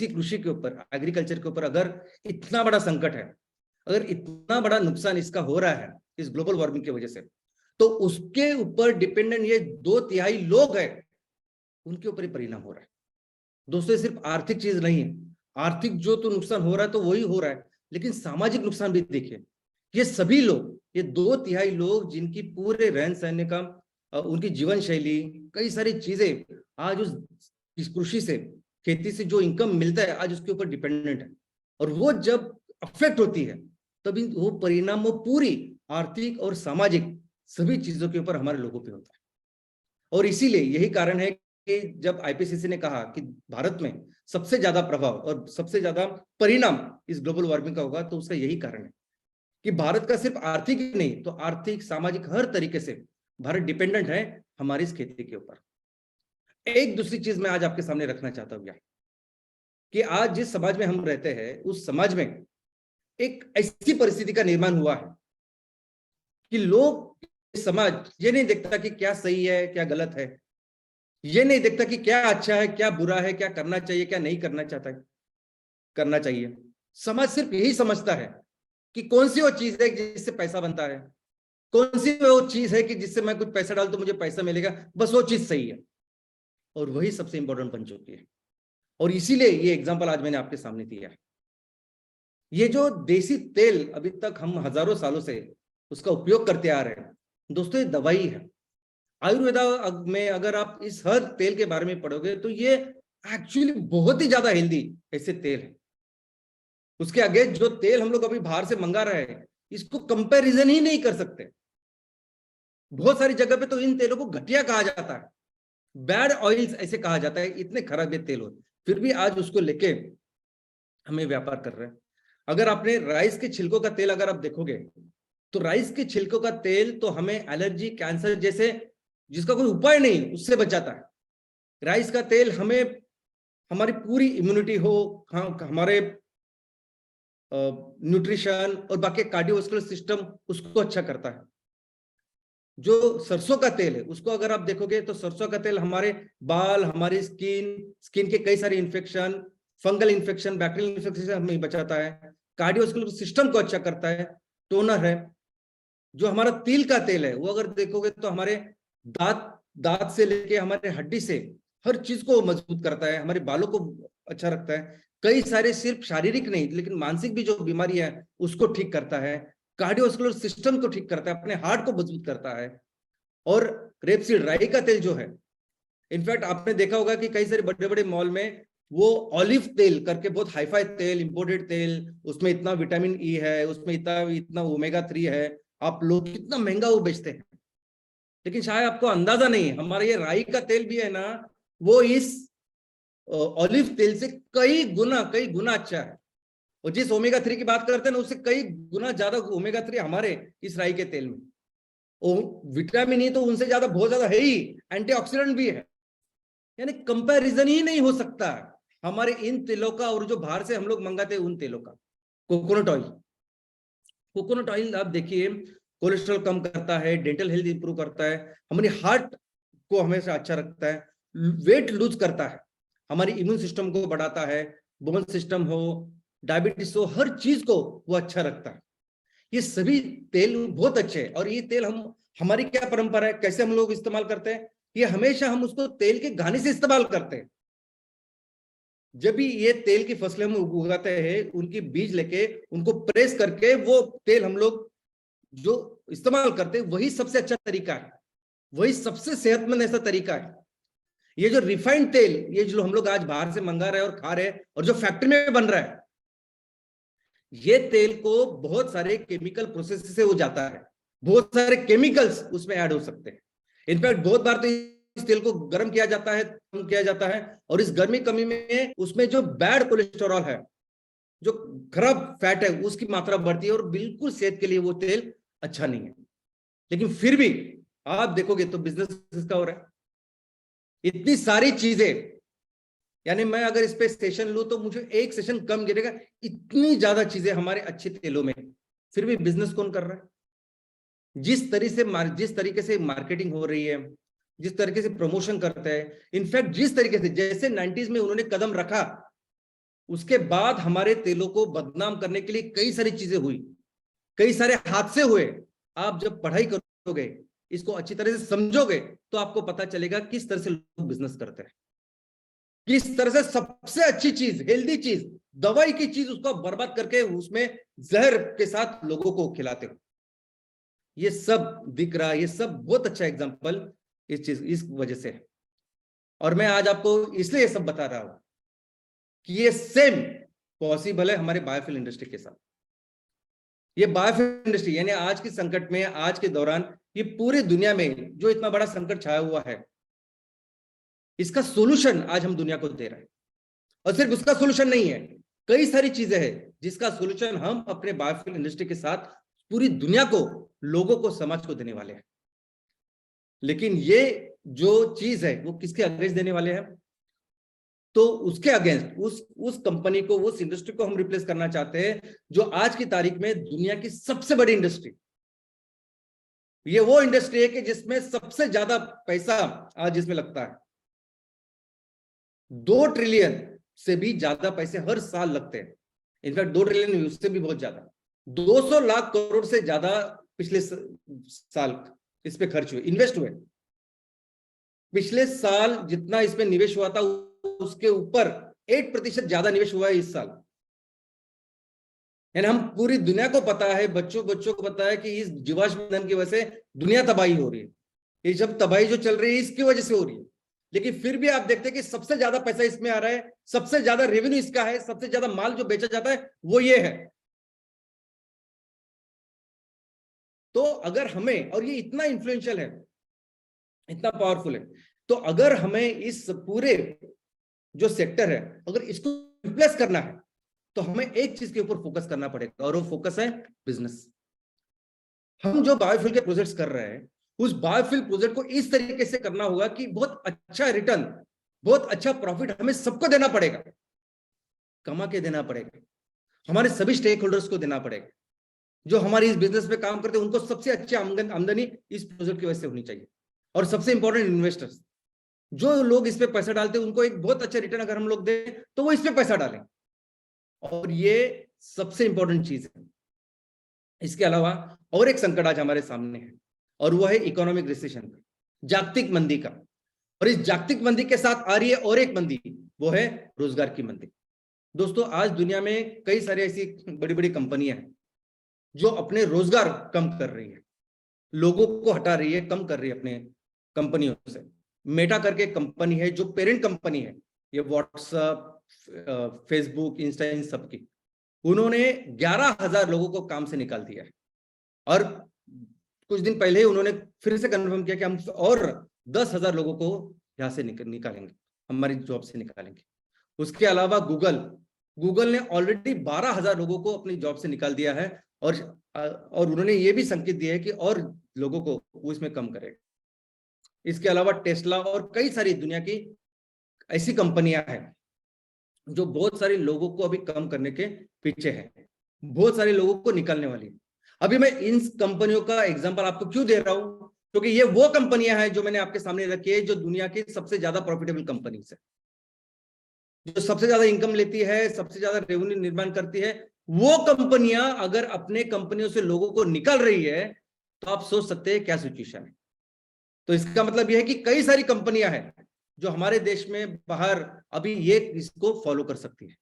कृषि के ऊपर, एग्रीकल्चर के ऊपर अगर इतना बड़ा संकट है, अगर इतना बड़ा नुकसान इसका हो रहा है इस ग्लोबल वार्मिंग की वजह से, तो उसके ऊपर डिपेंडेंट ये 2/3 लोग हैं, उनके ऊपर ही परिणाम हो रहा है। दोस्तों सिर्फ आर्थिक चीज नहीं है, आर्थिक जो तो नुकसान हो रहा है तो वही हो रहा है, लेकिन सामाजिक नुकसान भी देखिए। ये सभी लोग, ये 2/3 लोग जिनकी पूरे रहन सहन का, उनकी जीवन शैली, कई सारी चीजें आज इस कृषि से, खेती से जो इनकम मिलता है आज उसके ऊपर डिपेंडेंट है। और वो जब अफेक्ट होती है तभी वो परिणाम वो पूरी आर्थिक और सामाजिक सभी चीजों के ऊपर हमारे लोगों पे होता है। और इसीलिए यही कारण है कि जब आईपीसीसी ने कहा कि भारत में सबसे ज्यादा प्रभाव और सबसे ज्यादा परिणाम इस ग्लोबल वार्मिंग का होगा, तो उसका यही कारण है कि भारत का सिर्फ आर्थिक ही नहीं, तो आर्थिक सामाजिक हर तरीके से भारत डिपेंडेंट है हमारी इस खेती के ऊपर। एक दूसरी चीज मैं आज आपके सामने रखना चाहता हूं कि आज जिस समाज में हम रहते हैं उस समाज में एक ऐसी परिस्थिति का निर्माण हुआ है कि लोग, समाज ये नहीं देखता कि क्या सही है क्या गलत है, ये नहीं देखता कि क्या अच्छा है क्या बुरा है, क्या करना चाहिए क्या नहीं करना चाहता है करना चाहिए। समाज सिर्फ यही समझता है कि कौन सी वो चीज है जिससे पैसा बनता है, कौन सी वो चीज है कि जिससे मैं कुछ पैसा डाल तो मुझे पैसा मिलेगा, बस वो चीज सही है, और वही सबसे इंपॉर्टेंट बन चुकी है। और इसीलिए ये एग्जांपल आज मैंने आपके सामने दिया है। ये जो देसी तेल अभी तक हम हजारों सालों से उसका उपयोग करते आ रहे हैं, दोस्तों ये दवाई है। आयुर्वेदा में अगर आप इस हर तेल के बारे में पढ़ोगे तो ये एक्चुअली बहुत ही ज्यादा हेल्दी ऐसे तेल है। उसके आगे जो तेल हम लोग अभी बाहर से मंगा रहे हैं, इसको कंपैरिजन ही नहीं कर सकते। बहुत सारी जगह पे तो इन तेलों को घटिया कहा जाता है, बैड ऑयल्स ऐसे कहा जाता है, इतने खराब ये तेल होते, फिर भी आज उसको लेके हमें व्यापार कर रहे हैं। अगर आपने राइस के छिलकों का तेल अगर आप देखोगे तो राइस के छिलकों का तेल तो हमें एलर्जी, कैंसर जैसे जिसका कोई उपाय नहीं उससे बचाता है। राइस का तेल हमें हमारी पूरी इम्यूनिटी हो, हमारे न्यूट्रिशन और बाकी कार्डियोवास्कुलर सिस्टम उसको अच्छा करता है। जो सरसों का तेल है उसको अगर आप देखोगे तो सरसों का तेल हमारे बाल, हमारी स्किन के कई सारे infection, fungal infection, bacterial infection से हमें बचाता है, कार्डियोवास्कुलर सिस्टम को अच्छा करता है, टोनर है। जो हमारा तिल का तेल है वो अगर देखोगे तो हमारे दांत से लेके हमारे हड्डी से हर चीज को मजबूत करता है, हमारे बालों को अच्छा रखता है, कई सारे सिर्फ शारीरिक नहीं लेकिन मानसिक भी जो बीमारी है उसको ठीक करता है, कार्डियोवास्कुलर सिस्टम को ठीक करता है, अपने हार्ट को मजबूत करता है। और रेपसीड राई का तेल जो है, इनफैक्ट आपने देखा होगा कि कई सारे बड़े बड़े मॉल में वो ऑलिव तेल करके बहुत हाईफाई तेल, इंपोर्टेड तेल, उसमें इतना विटामिन ई है, उसमें इतना ओमेगा 3 है, आप लोग कितना महंगा वो बेचते हैं। लेकिन शायद आपको अंदाजा नहीं है हमारा ये राई का तेल भी है ना, वो इस ऑलिव तेल से कई गुना अच्छा है। और जिस ओमेगा 3 की बात करते हैं ना उससे कई गुना ज्यादा ओमेगा 3 हमारे इस राई के तेल में। विटामिन ई तो उनसे ज्यादा बहुत ज्यादा है ही, एंटीऑक्सीडेंट भी है, यानी कंपैरिजन ही नहीं हो सकता हमारे इन तेलों का और जो बाहर से हम लोग मंगाते हैं उन तेलों का। कोकोनट ऑयल आप देखिए कोलेस्ट्रॉल कम करता है, डेंटल हेल्थ इंप्रूव करता है, हमारी हार्ट को हमेशा अच्छा रखता है, वेट लूज करता है, हमारी इम्यून सिस्टम को बढ़ाता है, बोन सिस्टम हो, डायबिटीज हो, हर चीज को वो अच्छा रखता है। ये सभी तेल बहुत अच्छे हैं। और ये तेल हमारी क्या परंपरा है, कैसे हम लोग इस्तेमाल करते हैं, ये हमेशा हम उसको तेल के घानी से इस्तेमाल करते हैं। जब भी ये तेल की फसलें हम उगाते हैं, उनकी बीज लेके उनको प्रेस करके वो तेल हम लोग जो इस्तेमाल करते हैं, वही सबसे अच्छा तरीका है, वही सबसे सेहतमंद ऐसा तरीका है। ये जो रिफाइंड तेल, ये जो हम लोग आज बाहर से मंगा रहे हैं और खा रहे हैं और जो फैक्ट्री में बन रहा है, ये तेल को बहुत सारे केमिकल प्रोसेस से हो जाता है, बहुत सारे केमिकल्स उसमें ऐड हो सकते हैं। इनफैक्ट बहुत बार तो इस तेल को गर्म किया जाता है, कम किया जाता है, और इस गर्मी कमी में उसमें जो बैड कोलेस्ट्रॉल है, जो खराब फैट है, उसकी मात्रा बढ़ती है और बिल्कुल सेहत के लिए वो तेल अच्छा नहीं है। लेकिन फिर भी आप देखोगे तो बिजनेस इसका हो रहा है। इतनी सारी चीजें, यानी मैं अगर इस पे सेशन लूं तो मुझे एक सेशन कम गिरेगा, इतनी ज्यादा चीजें हमारे अच्छे तेलों में, फिर भी बिजनेस कौन कर रहा है? जिस तरीके से मार्केटिंग हो रही है, जिस तरीके से प्रमोशन करते हैं, इनफैक्ट जिस तरीके से जैसे 90s में उन्होंने कदम रखा, उसके बाद हमारे तेलों को बदनाम करने के लिए कई सारी चीजें हुई, कई सारे हादसे हुए। आप जब पढ़ाई करोगे, इसको अच्छी तरह से समझोगे, तो आपको पता चलेगा किस तरह से लोग बिजनेस करते हैं, किस तरह से सबसे अच्छी चीज, हेल्दी चीज, दवाई की चीज उसको बर्बाद करके उसमें जहर के साथ लोगों को खिलाते हो। ये सब दिख रहा है, ये सब बहुत अच्छा एग्जांपल इस वजह से है। और मैं आज आपको इसलिए ये सब बता रहा हूं कि ये सेम पॉसिबल है हमारे बायोफ्यूल इंडस्ट्री के साथ। ये बायोफ्यूल इंडस्ट्री यानी आज की संकट में, आज के दौरान, ये पूरी दुनिया में जो इतना बड़ा संकट छाया हुआ है, इसका सोल्यूशन आज हम दुनिया को दे रहे हैं। और सिर्फ उसका सोल्यूशन नहीं है, कई सारी चीजें हैं जिसका सोल्यूशन हम अपने बायोफ्यूल इंडस्ट्री के साथ पूरी दुनिया को, लोगों को, समाज को देने वाले हैं। लेकिन ये जो चीज है वो किसके अगेंस्ट देने वाले हैं? तो उसके अगेंस्ट, उस कंपनी को, उस इंडस्ट्री को हम रिप्लेस करना चाहते हैं जो आज की तारीख में दुनिया की सबसे बड़ी इंडस्ट्री, ये वो इंडस्ट्री है कि जिसमें सबसे ज्यादा पैसा आज जिसमें लगता है। 2 ट्रिलियन से भी ज्यादा पैसे हर साल लगते हैं। इनफैक्ट 2 ट्रिलियन उससे भी बहुत ज्यादा, 200 लाख करोड़ से ज्यादा पिछले साल इस पे खर्च हुए, इन्वेस्ट हुए। पिछले साल जितना इसमें निवेश हुआ था उसके ऊपर 8% ज्यादा निवेश हुआ है इस साल। यानी हम पूरी दुनिया को पता है, बच्चों को पता है कि इस जीवाश्म ईंधन की वजह से दुनिया तबाही हो रही है, ये सब तबाही जो चल रही है इसकी वजह से हो रही है। लेकिन फिर भी आप देखते हैं कि सबसे ज्यादा पैसा इसमें आ रहा है, सबसे ज्यादा रेवेन्यू इसका है, सबसे ज्यादा माल जो बेचा जाता है वो ये है। तो अगर हमें, और ये इतना इन्फ्लुएंशियल है, इतना पावरफुल है, तो अगर हमें इस पूरे जो सेक्टर है अगर इसको रिप्लेस करना है तो हमें एक चीज के ऊपर फोकस करना पड़ेगा, और वो फोकस है बिजनेस। हम जो बायोफ्यूल के प्रोजेक्ट्स कर रहे हैं, उस बायोफ्यूल प्रोजेक्ट को इस तरीके से करना होगा कि बहुत अच्छा रिटर्न, बहुत अच्छा प्रॉफिट हमें सबको देना पड़ेगा, कमा के देना पड़ेगा, हमारे सभी स्टेक होल्डर्स को देना पड़ेगा। जो हमारी इस बिजनेस में काम करते हैं उनको सबसे अच्छी आमदनी इस प्रोजेक्ट की वजह से होनी चाहिए। और सबसे इंपॉर्टेंट, इन्वेस्टर्स, जो लोग इस पे पैसा डालते हैं उनको एक बहुत अच्छा रिटर्न अगर हम लोग दें तो वो इस पे पैसा डालें। और ये सबसे इंपॉर्टेंट चीज है। इसके अलावा और एक संकट आज हमारे सामने है, और वो है इकोनॉमिक रिसेशन का, जागतिक मंदी का। और इस जागतिक मंदी के साथ आ रही है और एक मंदी, वो है रोजगार की मंदी। दोस्तों, आज दुनिया में कई सारी ऐसी बड़ी बड़ी कंपनियां हैं जो अपने रोजगार कम कर रही है, लोगों को हटा रही है, कम कर रही है अपने कंपनियों से। मेटा करके कंपनी है जो पेरेंट कंपनी है, ये व्हाट्सएप, फेसबुक, इंस्टा, इन सब की, उन्होंने 11,000 लोगों को काम से निकाल दिया है। और कुछ दिन पहले ही उन्होंने फिर से कंफर्म किया कि हम और 10,000 लोगों को यहां से निकालेंगे, हमारी जॉब से निकालेंगे। उसके अलावा गूगल ने ऑलरेडी 12,000 लोगों को अपनी जॉब से निकाल दिया है, और उन्होंने ये भी संकेत दिया है कि और लोगों को वो इसमें कम करेगा। इसके अलावा टेस्ला और कई सारी दुनिया की ऐसी कंपनियां हैं जो बहुत सारे लोगों को अभी कम करने के पीछे है, बहुत सारे लोगों को निकालने वाली है। अभी मैं इन कंपनियों का एग्जांपल आपको क्यों दे रहा हूं, क्योंकि ये वो कंपनियां हैं जो मैंने आपके सामने रखी है, जो दुनिया की सबसे ज्यादा प्रॉफिटेबल कंपनी है, जो सबसे ज्यादा इनकम लेती है, सबसे ज्यादा रेवेन्यू निर्माण करती है। वो कंपनियां अगर अपने कंपनियों से लोगों को निकाल रही है तो आप सोच सकते हैं क्या सिचुएशन है। तो इसका मतलब यह है कि कई सारी कंपनियां हैं जो हमारे देश में बाहर अभी ये इसको फॉलो कर सकती है।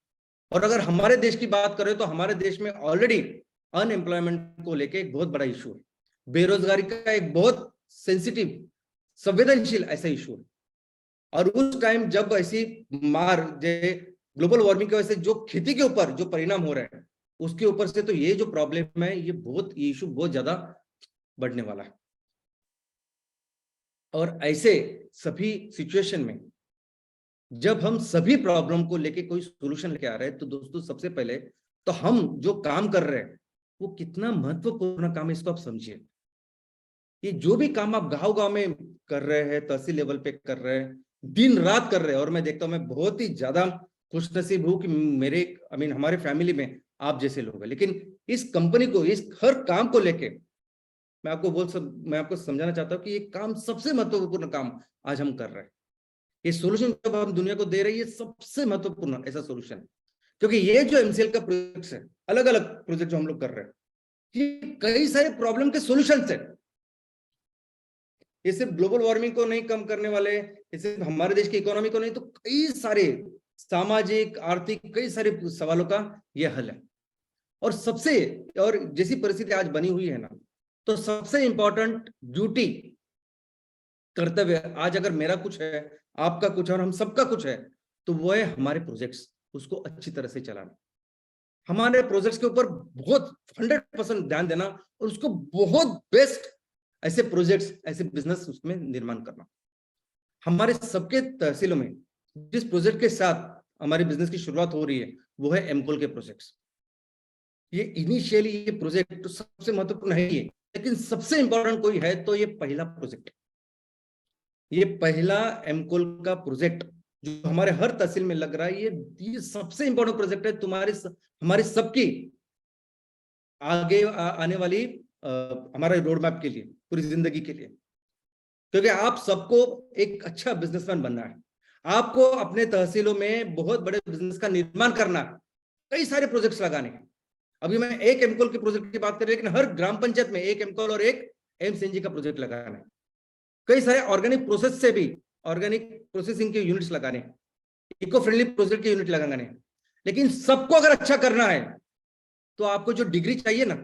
और अगर हमारे देश की बात करें तो हमारे देश में ऑलरेडी अनएम्प्लॉयमेंट को लेके एक बहुत बड़ा इशू है, बेरोजगारी का एक बहुत सेंसिटिव, संवेदनशील ऐसा इशू है। और उस टाइम जब ऐसी मार, ग्लोबल वार्मिंग की वजह से जो खेती के ऊपर जो परिणाम हो रहे हैं उसके ऊपर से, तो ये जो प्रॉब्लम है, ये इशू बहुत ज्यादा बढ़ने वाला है। और ऐसे सभी सिचुएशन में जब हम सभी प्रॉब्लम को लेके कोई सोल्यूशन लेके आ रहे हैं, तो दोस्तों सबसे पहले तो हम जो काम कर रहे हैं वो कितना महत्वपूर्ण काम है, इसको आप समझिए। ये जो भी काम आप गांव गांव में कर रहे हैं, तहसील लेवल पे कर रहे हैं, दिन रात कर रहे हैं, और मैं देखता हूं मैं बहुत ही ज्यादा खुशनसीब हूं कि मेरे हमारे फैमिली में आप जैसे लोग हैं। लेकिन इस कंपनी को, इस हर काम को लेके मैं आपको समझाना चाहता हूँ कि ये काम सबसे महत्वपूर्ण काम आज हम कर रहे हैं। ये सोल्यूशन जब हम दुनिया को दे रहे हैं, ये सबसे महत्वपूर्ण ऐसा सोल्यूशन है, क्योंकि ये जो एमसीएल का प्रोजेक्ट है, अलग अलग प्रोजेक्ट जो हम लोग कर रहे हैं, ये कई सारे प्रॉब्लम के सोल्यूशन है। ये सिर्फ ग्लोबल वार्मिंग को नहीं कम करने वाले, ये सिर्फ हमारे देश की इकोनॉमी को नहीं, तो कई सारे सामाजिक आर्थिक कई सारे सवालों का यह हल है। और जैसी परिस्थिति आज बनी हुई है ना, तो सबसे इंपॉर्टेंट ड्यूटी, कर्तव्य आज अगर मेरा कुछ है, आपका कुछ है और हम सबका कुछ है, तो वो है हमारे प्रोजेक्ट्स, उसको अच्छी तरह से चलाना, हमारे प्रोजेक्ट्स के ऊपर बहुत 100% ध्यान देना, और उसको बहुत बेस्ट ऐसे प्रोजेक्ट्स, ऐसे बिजनेस उसमें निर्माण करना। हमारे सबके तहसीलों में जिस प्रोजेक्ट के साथ हमारी बिजनेस की शुरुआत हो रही है, वो है एमकोल के प्रोजेक्ट्स। ये इनिशियली ये प्रोजेक्ट तो सबसे महत्वपूर्ण है ही है, लेकिन सबसे इंपॉर्टेंट कोई है तो ये पहला प्रोजेक्ट, ये पहला एमकोल का प्रोजेक्ट जो हमारे हर तहसील में लग रहा है, ये सबसे इंपॉर्टेंट प्रोजेक्ट है हमारे सबकी आगे आने वाली हमारे रोड मैप के लिए, पूरी जिंदगी के लिए। क्योंकि आप सबको एक अच्छा बिजनेसमैन बनना है, आपको अपने तहसीलों में बहुत बड़े बिजनेस का निर्माण करना है, कई सारे प्रोजेक्ट्स लगाने हैं। अभी मैं एक एमकोल के प्रोजेक्ट की बात कर रही हूं, लेकिन हर ग्राम पंचायत में एक एमकोल और एक एमसीएनजी का प्रोजेक्ट लगाना है। कई सारे ऑर्गेनिक प्रोसेस से भी ऑर्गेनिक प्रोसेसिंग के यूनिट्स लगाने, इको फ्रेंडली प्रोजेक्ट के यूनिट लगाने। लेकिन सबको अगर अच्छा करना है तो आपको जो डिग्री चाहिए ना,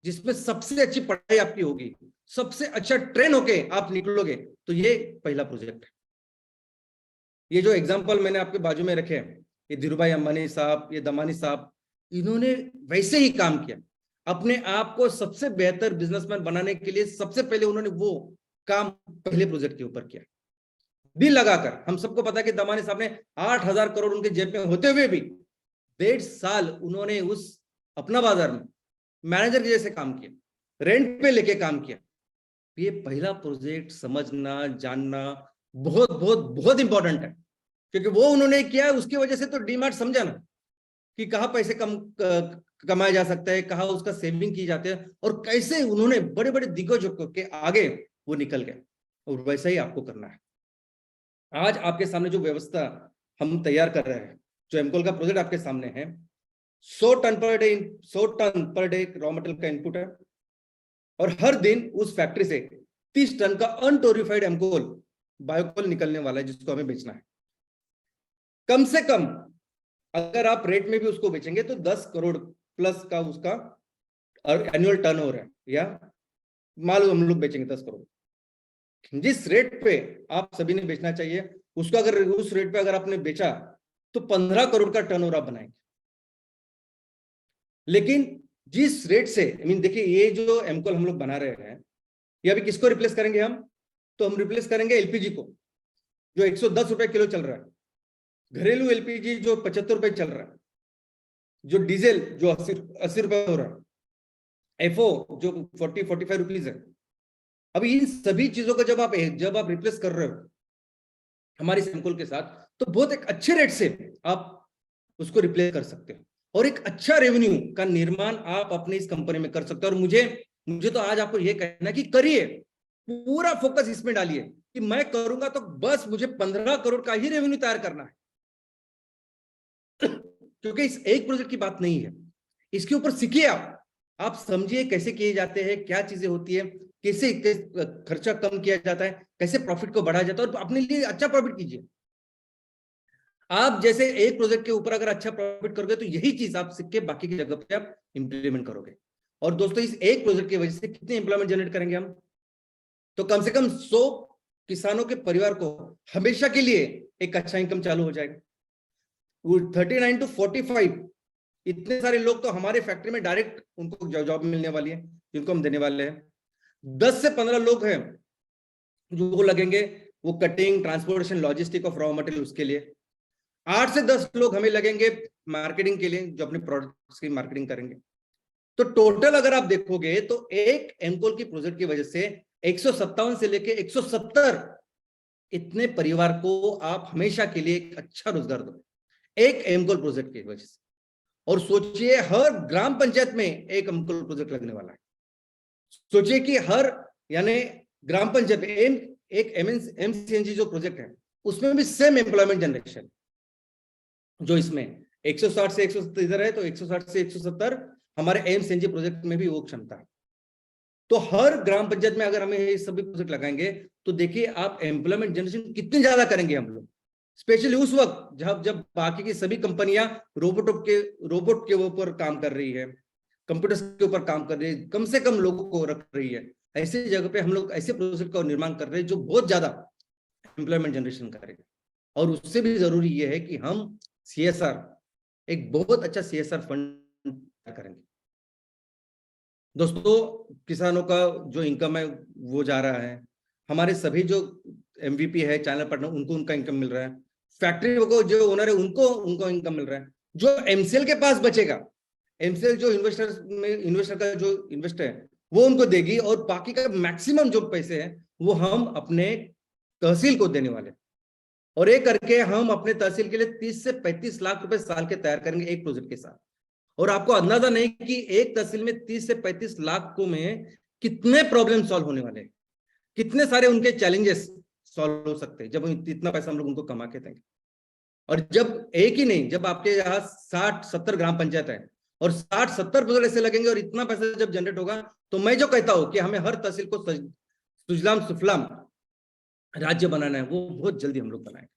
जिसमें सबसे अच्छी पढ़ाई आपकी होगी, सबसे अच्छा ट्रेन होके आप निकलोगे, तो ये पहला प्रोजेक्ट है। ये जो एग्जांपल मैंने आपके बाजू में रखे हैं, ये धीरूभाई अंबानी साहब, ये दमानी साहब, इन्होंने वैसे ही काम किया। अपने आप को सबसे बेहतर बिजनेसमैन बनाने के लिए सबसे पहले उन्होंने वो काम पहले प्रोजेक्ट के ऊपर किया, दिल लगाकर। हम सबको पता है कि दमानी साहब ने 8,000 करोड़ उनके जेब में होते हुए भी 1.5 साल उन्होंने उस अपना बाजार में मैनेजर के जैसे काम किया, रेंट पे लेके काम किया। ये पहला प्रोजेक्ट समझना, जानना बहुत बहुत बहुत इंपॉर्टेंट है, क्योंकि वो उन्होंने किया, उसकी वजह से तो डीमार्ट समझा ना कि कहाँ पैसे कमाया जा सकता है, कहाँ उसका सेविंग की जाती है, और कैसे उन्होंने बड़े बड़े दिग्गजों के आगे वो निकल गए। और वैसा ही आपको करना है। आज आपके सामने जो व्यवस्था हम तैयार कर रहे हैं, जो एमकोल का प्रोजेक्ट आपके सामने है, 100 ton per day raw material का इनपुट है, और हर दिन उस फैक्ट्री से 30 टन का अनटोरिफाइड एमकोल, बायोकोल निकलने वाला है, जिसको हमें बेचना है। कम से कम अगर आप रेट में भी उसको बेचेंगे तो 10 करोड़ प्लस का उसका एनुअल टर्नओवर है, या माल हम लोग बेचेंगे 10 करोड़। जिस रेट पे आप सभी ने बेचना चाहिए, उसका अगर उस रेट पे अगर आपने बेचा तो 15 करोड़ का टर्नओवर आप बनाएंगे। लेकिन जिस रेट से देखिए, ये जो एमकोल हम लोग बना रहे हैं, ये अभी किसको रिप्लेस करेंगे हम? तो हम रिप्लेस करेंगे एलपीजी को, जो 110 रुपए किलो चल रहा है, घरेलू एलपीजी जो 75 रुपए चल रहा है, जो डीजल जो 80 रुपए हो रहा है, एफओ जो 40-45 रुपीज है। अभी इन सभी चीजों को जब आप रिप्लेस कर रहे हो हमारी एमकोल के साथ, तो बहुत एक अच्छे रेट से आप उसको रिप्लेस कर सकते हो, और एक अच्छा रेवेन्यू का निर्माण आप अपनी इस कंपनी में कर सकते हो। और मुझे तो आज आपको यह कहना है कि करिए, पूरा फोकस इसमें डालिए कि मैं करूंगा तो बस मुझे 15 करोड़ का ही रेवेन्यू तैयार करना है। क्योंकि इस एक प्रोजेक्ट की बात नहीं है, इसके ऊपर सीखिए, आप समझिए कैसे किए जाते हैं, क्या चीजें होती है, कैसे खर्चा कम किया जाता है, कैसे प्रॉफिट को बढ़ाया जाता है, और अपने लिए अच्छा प्रॉफिट कीजिए। आप जैसे एक प्रोजेक्ट के ऊपर अगर अच्छा प्रॉफिट करोगे, तो यही चीज आप सीख के बाकी की जगह पे आप इंप्लीमेंट करोगे। और दोस्तों, इस एक प्रोजेक्ट की वजह से कितने एम्प्लॉयमेंट जनरेट करेंगे हम? तो कम से कम 100 किसानों के परिवार को हमेशा के लिए एक अच्छा इनकम चालू हो जाएगा। 39 to 45 इतने सारे लोग तो हमारे फैक्ट्री में डायरेक्ट उनको जॉब मिलने वाली है, जिनको हम देने वाले हैं। 10 से 15 लोग हैं जो लगेंगे वो cutting, transportation, logistic of raw material, उसके लिए 8 से 10 लोग हमें लगेंगे मार्केटिंग के लिए, जो अपने प्रोडक्ट्स की मार्केटिंग करेंगे। तो टोटल अगर आप देखोगे तो एक एमकोल की प्रोजेक्ट की वजह से 157 से लेके 170 इतने परिवार को आप हमेशा के लिए एक अच्छा रोजगार दो, एक एमकोल प्रोजेक्ट की वजह से। और सोचिए हर ग्राम पंचायत में एक एमकोल प्रोजेक्ट लगने वाला है। सोचिए कि हर यानी ग्राम पंचायत में एक एमसीएनजी जो प्रोजेक्ट है उसमें भी सेम एम्प्लॉयमेंट जनरेशन, जो इसमें 160 से 170 इधर है, तो 160 से 170 हमारे एमसीएनजी प्रोजेक्ट में भी वो क्षमता है। तो हर ग्राम पंचायत में अगर हमें ये सभी प्रोजेक्ट लगाएंगे तो देखिए आप एम्प्लॉयमेंट जनरेशन कितनी ज्यादा करेंगे हम लोग, स्पेशली उस वक्त जब बाकी की सभी कंपनियां रोबोट के ऊपर काम कर रही है, कंप्यूटर्स के ऊपर काम कर रही है, कम से कम लोगों को रख रही है। ऐसी जगह पे हम लोग ऐसे प्रोजेक्ट का निर्माण कर रहे हैं जो बहुत ज्यादा एम्प्लॉयमेंट जनरेशन करेगा। और उससे भी जरूरी यह है कि हम सीएसआर, एक बहुत अच्छा सीएसआर फंड करेंगे। दोस्तों, किसानों का जो इनकम है वो जा रहा है, हमारे सभी जो एमवीपी है, चैनल पार्टनर, उनको उनका इनकम मिल रहा है, फैक्ट्री को जो ओनर है उनको इनकम मिल रहा है। जो एमसीएल के पास बचेगा, एमसीएल जो इन्वेस्टर का जो इन्वेस्ट है वो उनको देगी, और बाकी का मैक्सिमम जो पैसे हैं वो हम अपने तहसील को देने वाले। और ये करके हम अपने तहसील के लिए 30 से 35 लाख रुपए साल के तैयार करेंगे एक प्रोजेक्ट के साथ। और आपको अंदाजा नहीं कि एक तहसील में 30 से 35 लाख को में कितने प्रॉब्लम सॉल्व होने वाले हैं, कितने सारे उनके चैलेंजेस सॉल्व हो सकते हैं जब इतना पैसा हम लोग उनको कमा के देंगे। और जब एक ही नहीं, जब आपके यहाँ 60-70 ग्राम पंचायत है और 60-70 प्रोजेक्ट ऐसे लगेंगे और इतना पैसा जब जनरेट होगा, तो मैं जो कहता हूं कि हमें हर तहसील को सुजलाम सुफलाम राज्य बनाना है, वो बहुत जल्दी हम लोग बनाएंगे।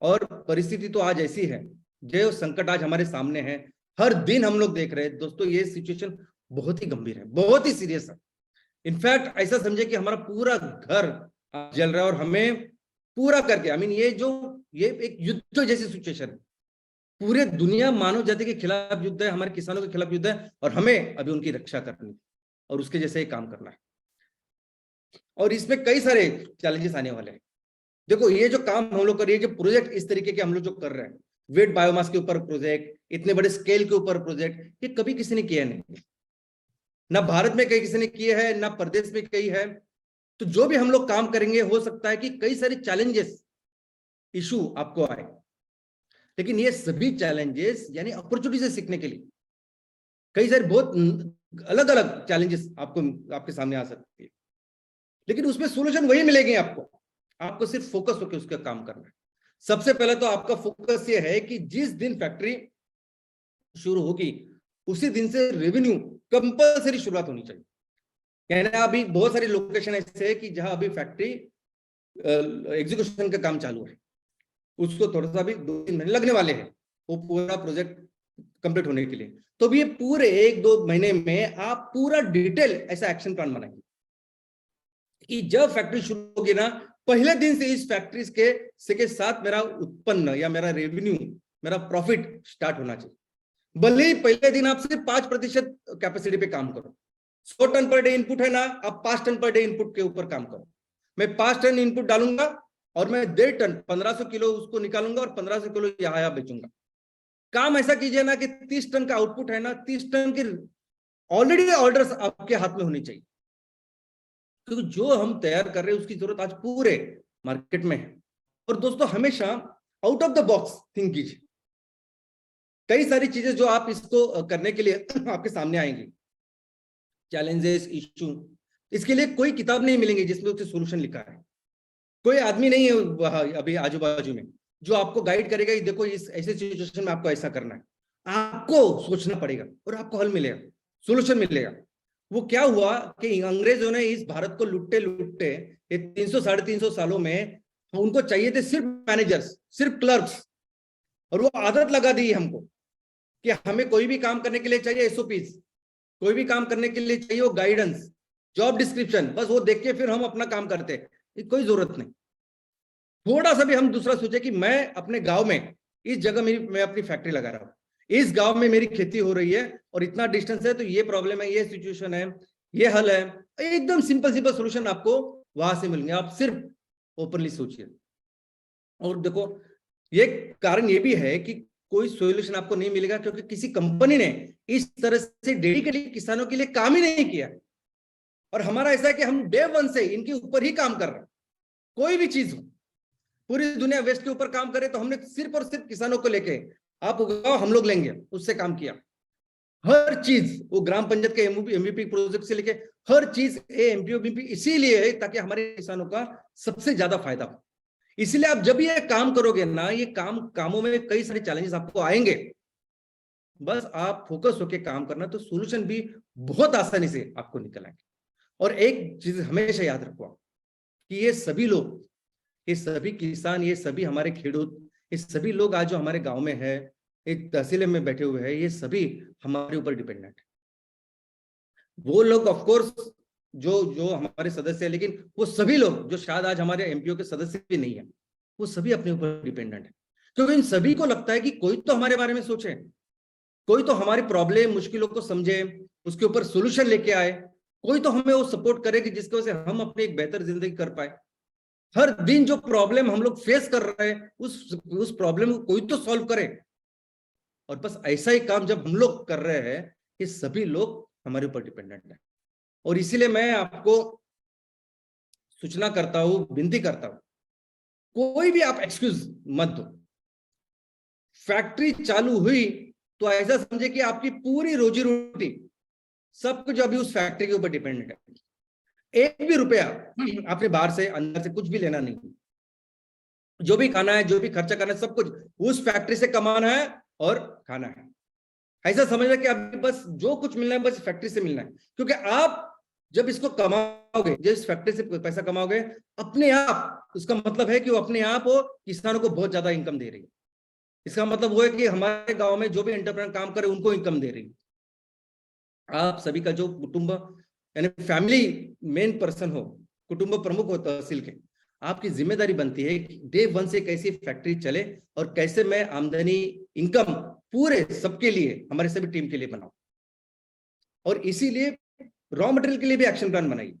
और परिस्थिति तो आज ऐसी है, जो संकट आज हमारे सामने है, हर दिन हम लोग देख रहे हैं दोस्तों, ये सिचुएशन बहुत ही गंभीर है, बहुत ही सीरियस है। इनफैक्ट ऐसा समझे कि हमारा पूरा घर जल रहा है, और हमें पूरा करके ये एक युद्ध जैसी सिचुएशन है। पूरे दुनिया मानव जाति के खिलाफ युद्ध है, हमारे किसानों के खिलाफ युद्ध है, और हमें अभी उनकी रक्षा करनी और उसके जैसे ही काम करना है। और इसमें कई सारे चैलेंजेस आने वाले हैं। देखो, ये जो काम हम लोग कर रहे हैं, जो प्रोजेक्ट इस तरीके के हम लोग जो कर रहे हैं, वेट बायोमास के ऊपर प्रोजेक्ट, इतने बड़े स्केल के ऊपर प्रोजेक्ट, ये कभी किसी ने किया नहीं, ना भारत में कहीं किसी ने किए हैं, ना प्रदेश में कहीं है। तो जो भी हम लोग काम करेंगे, हो सकता है कि कई सारे चैलेंजेस, इशू आपको आए, लेकिन ये सभी चैलेंजेस यानी अपॉर्चुनिटी से सीखने के लिए कई सारे बहुत अलग अलग चैलेंजेस आपके सामने आ सकती है, लेकिन उसमें सोल्यूशन वही मिलेगी आपको सिर्फ फोकस होकर उसका काम करना है। सबसे पहले तो आपका फोकस ये है कि जिस दिन फैक्ट्री शुरू होगी उसी दिन से रेवेन्यू कंपलसरी शुरुआत होनी चाहिए। यानी अभी बहुत सारी लोकेशन ऐसे है कि जहां अभी फैक्ट्री एग्जीक्यूशन का काम चालू है, उसको थोड़ा सा भी 2-3 महीने लगने वाले हैं वो पूरा प्रोजेक्ट कंप्लीट होने के लिए। तो भी ये पूरे 1-2 महीने में आप पूरा डिटेल ऐसा एक्शन प्लान बनाएंगे कि जब फैक्ट्री शुरू होगी ना, पहले दिन से इस फैक्ट्री के साथ मेरा उत्पन्न या मेरा रेवेन्यू, मेरा प्रॉफिट स्टार्ट होना चाहिए। भले ही पहले दिन आप सिर्फ 5% कैपेसिटी पे काम करो, 100 टन पर डे इनपुट है ना, आप 5 टन पर डे इनपुट के ऊपर काम करो। मैं 5 टन इनपुट डालूंगा और मैं 1.5 टन 1500 किलो उसको निकालूंगा और 1500 किलो यहाँ बेचूंगा। काम ऐसा कीजिए ना कि 30 टन का आउटपुट है ना, 30 टन की ऑलरेडी ऑर्डर्स आपके हाथ में होनी चाहिए, क्योंकि जो हम तैयार कर रहे हैं उसकी जरूरत आज पूरे मार्केट में है। और दोस्तों, हमेशा out of the box think कीजिए। कई सारी चीजें जो आप इसको करने के लिए आपके सामने आएंगी, चैलेंजेस, इश्यू, इसके लिए कोई किताब नहीं मिलेंगी जिसमें उससे सोल्यूशन लिखा है। कोई आदमी नहीं है अभी आजू बाजू में जो आपको गाइड करेगा कि देखो इस ऐसे सिचुएशन में आपको ऐसा करना है। आपको सोचना पड़ेगा और आपको हल मिलेगा, सोल्यूशन मिलेगा। वो क्या हुआ कि अंग्रेजों ने इस भारत को लुटते लुटते 300-350 सालों में उनको चाहिए थे सिर्फ मैनेजर्स, सिर्फ क्लर्क्स, और वो आदत लगा दी हमको कि हमें कोई भी काम करने के लिए चाहिए एसओपीज, कोई भी काम करने के लिए चाहिए वो गाइडेंस, जॉब डिस्क्रिप्शन, बस वो देख के फिर हम अपना काम करते हैं, कोई जरूरत नहीं। थोड़ा सा भी हम दूसरा सोचे कि मैं अपने गांव में इस जगह मैं अपनी फैक्ट्री लगा रहा हूं, इस गांव में मेरी खेती हो रही है और इतना डिस्टेंस है, तो ये प्रॉब्लम है, ये सिचुएशन है, ये हल है। एकदम सिंपल सोल्यूशन आपको वहां से मिलेंगे। आप सिर्फ ओपनली सोचिए। और देखो, ये कारण ये भी है कि कोई सॉल्यूशन आपको नहीं मिलेगा क्योंकि किसी कंपनी ने इस तरह से डेडिकेटली किसानों के लिए काम ही नहीं किया। और हमारा ऐसा है कि हम डे वन से इनके ऊपर ही काम कर रहे हैं। कोई भी चीज हो, पूरी दुनिया वेस्ट के ऊपर काम करे तो हमने सिर्फ और सिर्फ किसानों को लेके, आप उगाओ हम लोग लेंगे, उससे काम किया। हर चीज, वो ग्राम पंचायत के एमवीपी प्रोजेक्ट से लेके हर चीज एमपीओबीपी इसीलिए है ताकि हमारे किसानों का सबसे ज्यादा फायदा हो। इसलिए आप जब ये काम करोगे ना, ये कामों में कई सारे चैलेंजेस आपको आएंगे, बस आप फोकस होके काम करना तो सॉल्यूशन भी बहुत आसानी से आपको निकल आएंगे। और एक चीज हमेशा याद रखो कि ये सभी लोग, ये सभी किसान, ये सभी हमारे खेडूत, ये सभी लोग आज जो हमारे गांव में है, एक तहसील में बैठे हुए हैं, ये सभी हमारे ऊपर डिपेंडेंट है। वो लोग ऑफ कोर्स जो जो हमारे सदस्य है, लेकिन वो सभी लोग जो शायद आज हमारे एमपीओ के सदस्य भी नहीं है, वो सभी अपने ऊपर डिपेंडेंट है। क्योंकि इन सभी को लगता है कि कोई तो हमारे बारे में सोचे, कोई तो हमारी प्रॉब्लम मुश्किलों को समझे, उसके ऊपर सोल्यूशन लेके आए, कोई तो हमें वो सपोर्ट करे कि जिसकी वजह से हम अपनी एक बेहतर जिंदगी कर पाए। हर दिन जो प्रॉब्लम हम लोग फेस कर रहे हैं, उस प्रॉब्लम को कोई तो सॉल्व करे। और बस ऐसा ही काम जब हम लोग कर रहे हैं, ये सभी लोग हमारे ऊपर डिपेंडेंट है। और इसीलिए मैं आपको सूचना करता हूं, विनती करता हूं, कोई भी आप एक्सक्यूज मत दो। फैक्ट्री चालू हुई तो ऐसा समझे कि आपकी पूरी रोजी रोटी सब कुछ अभी उस फैक्ट्री के ऊपर डिपेंडेंट है। एक भी रुपया आपने बाहर से अंदर से कुछ भी लेना नहीं। जो भी खाना है, जो भी खर्चा करना है, सब कुछ उस फैक्ट्री से कमाना है और खाना है। ऐसा समझ कि अभी बस जो कुछ मिलना है बस फैक्ट्री से मिलना है। क्योंकि आप जब इसको कमाओगे, जब इस फैक्ट्री से पैसा कमाओगे, अपने आप, उसका मतलब है कि वो अपने आप वो किसानों को बहुत ज्यादा इनकम दे रही है। इसका मतलब वो है कि हमारे गांव में जो भी एंटरप्रेन्योर काम करे उनको इनकम दे रही है। आप सभी का जो कुटुंब यानी फैमिली मेन पर्सन हो, कुटुंब प्रमुख हो तहसील के, आपकी जिम्मेदारी बनती है कि डे वन से कैसी फैक्ट्री चले और कैसे मैं आमदनी, इनकम पूरे सबके लिए, हमारे सभी टीम के लिए बनाऊं। और इसीलिए रॉ मटेरियल के लिए भी एक्शन प्लान बनाइए।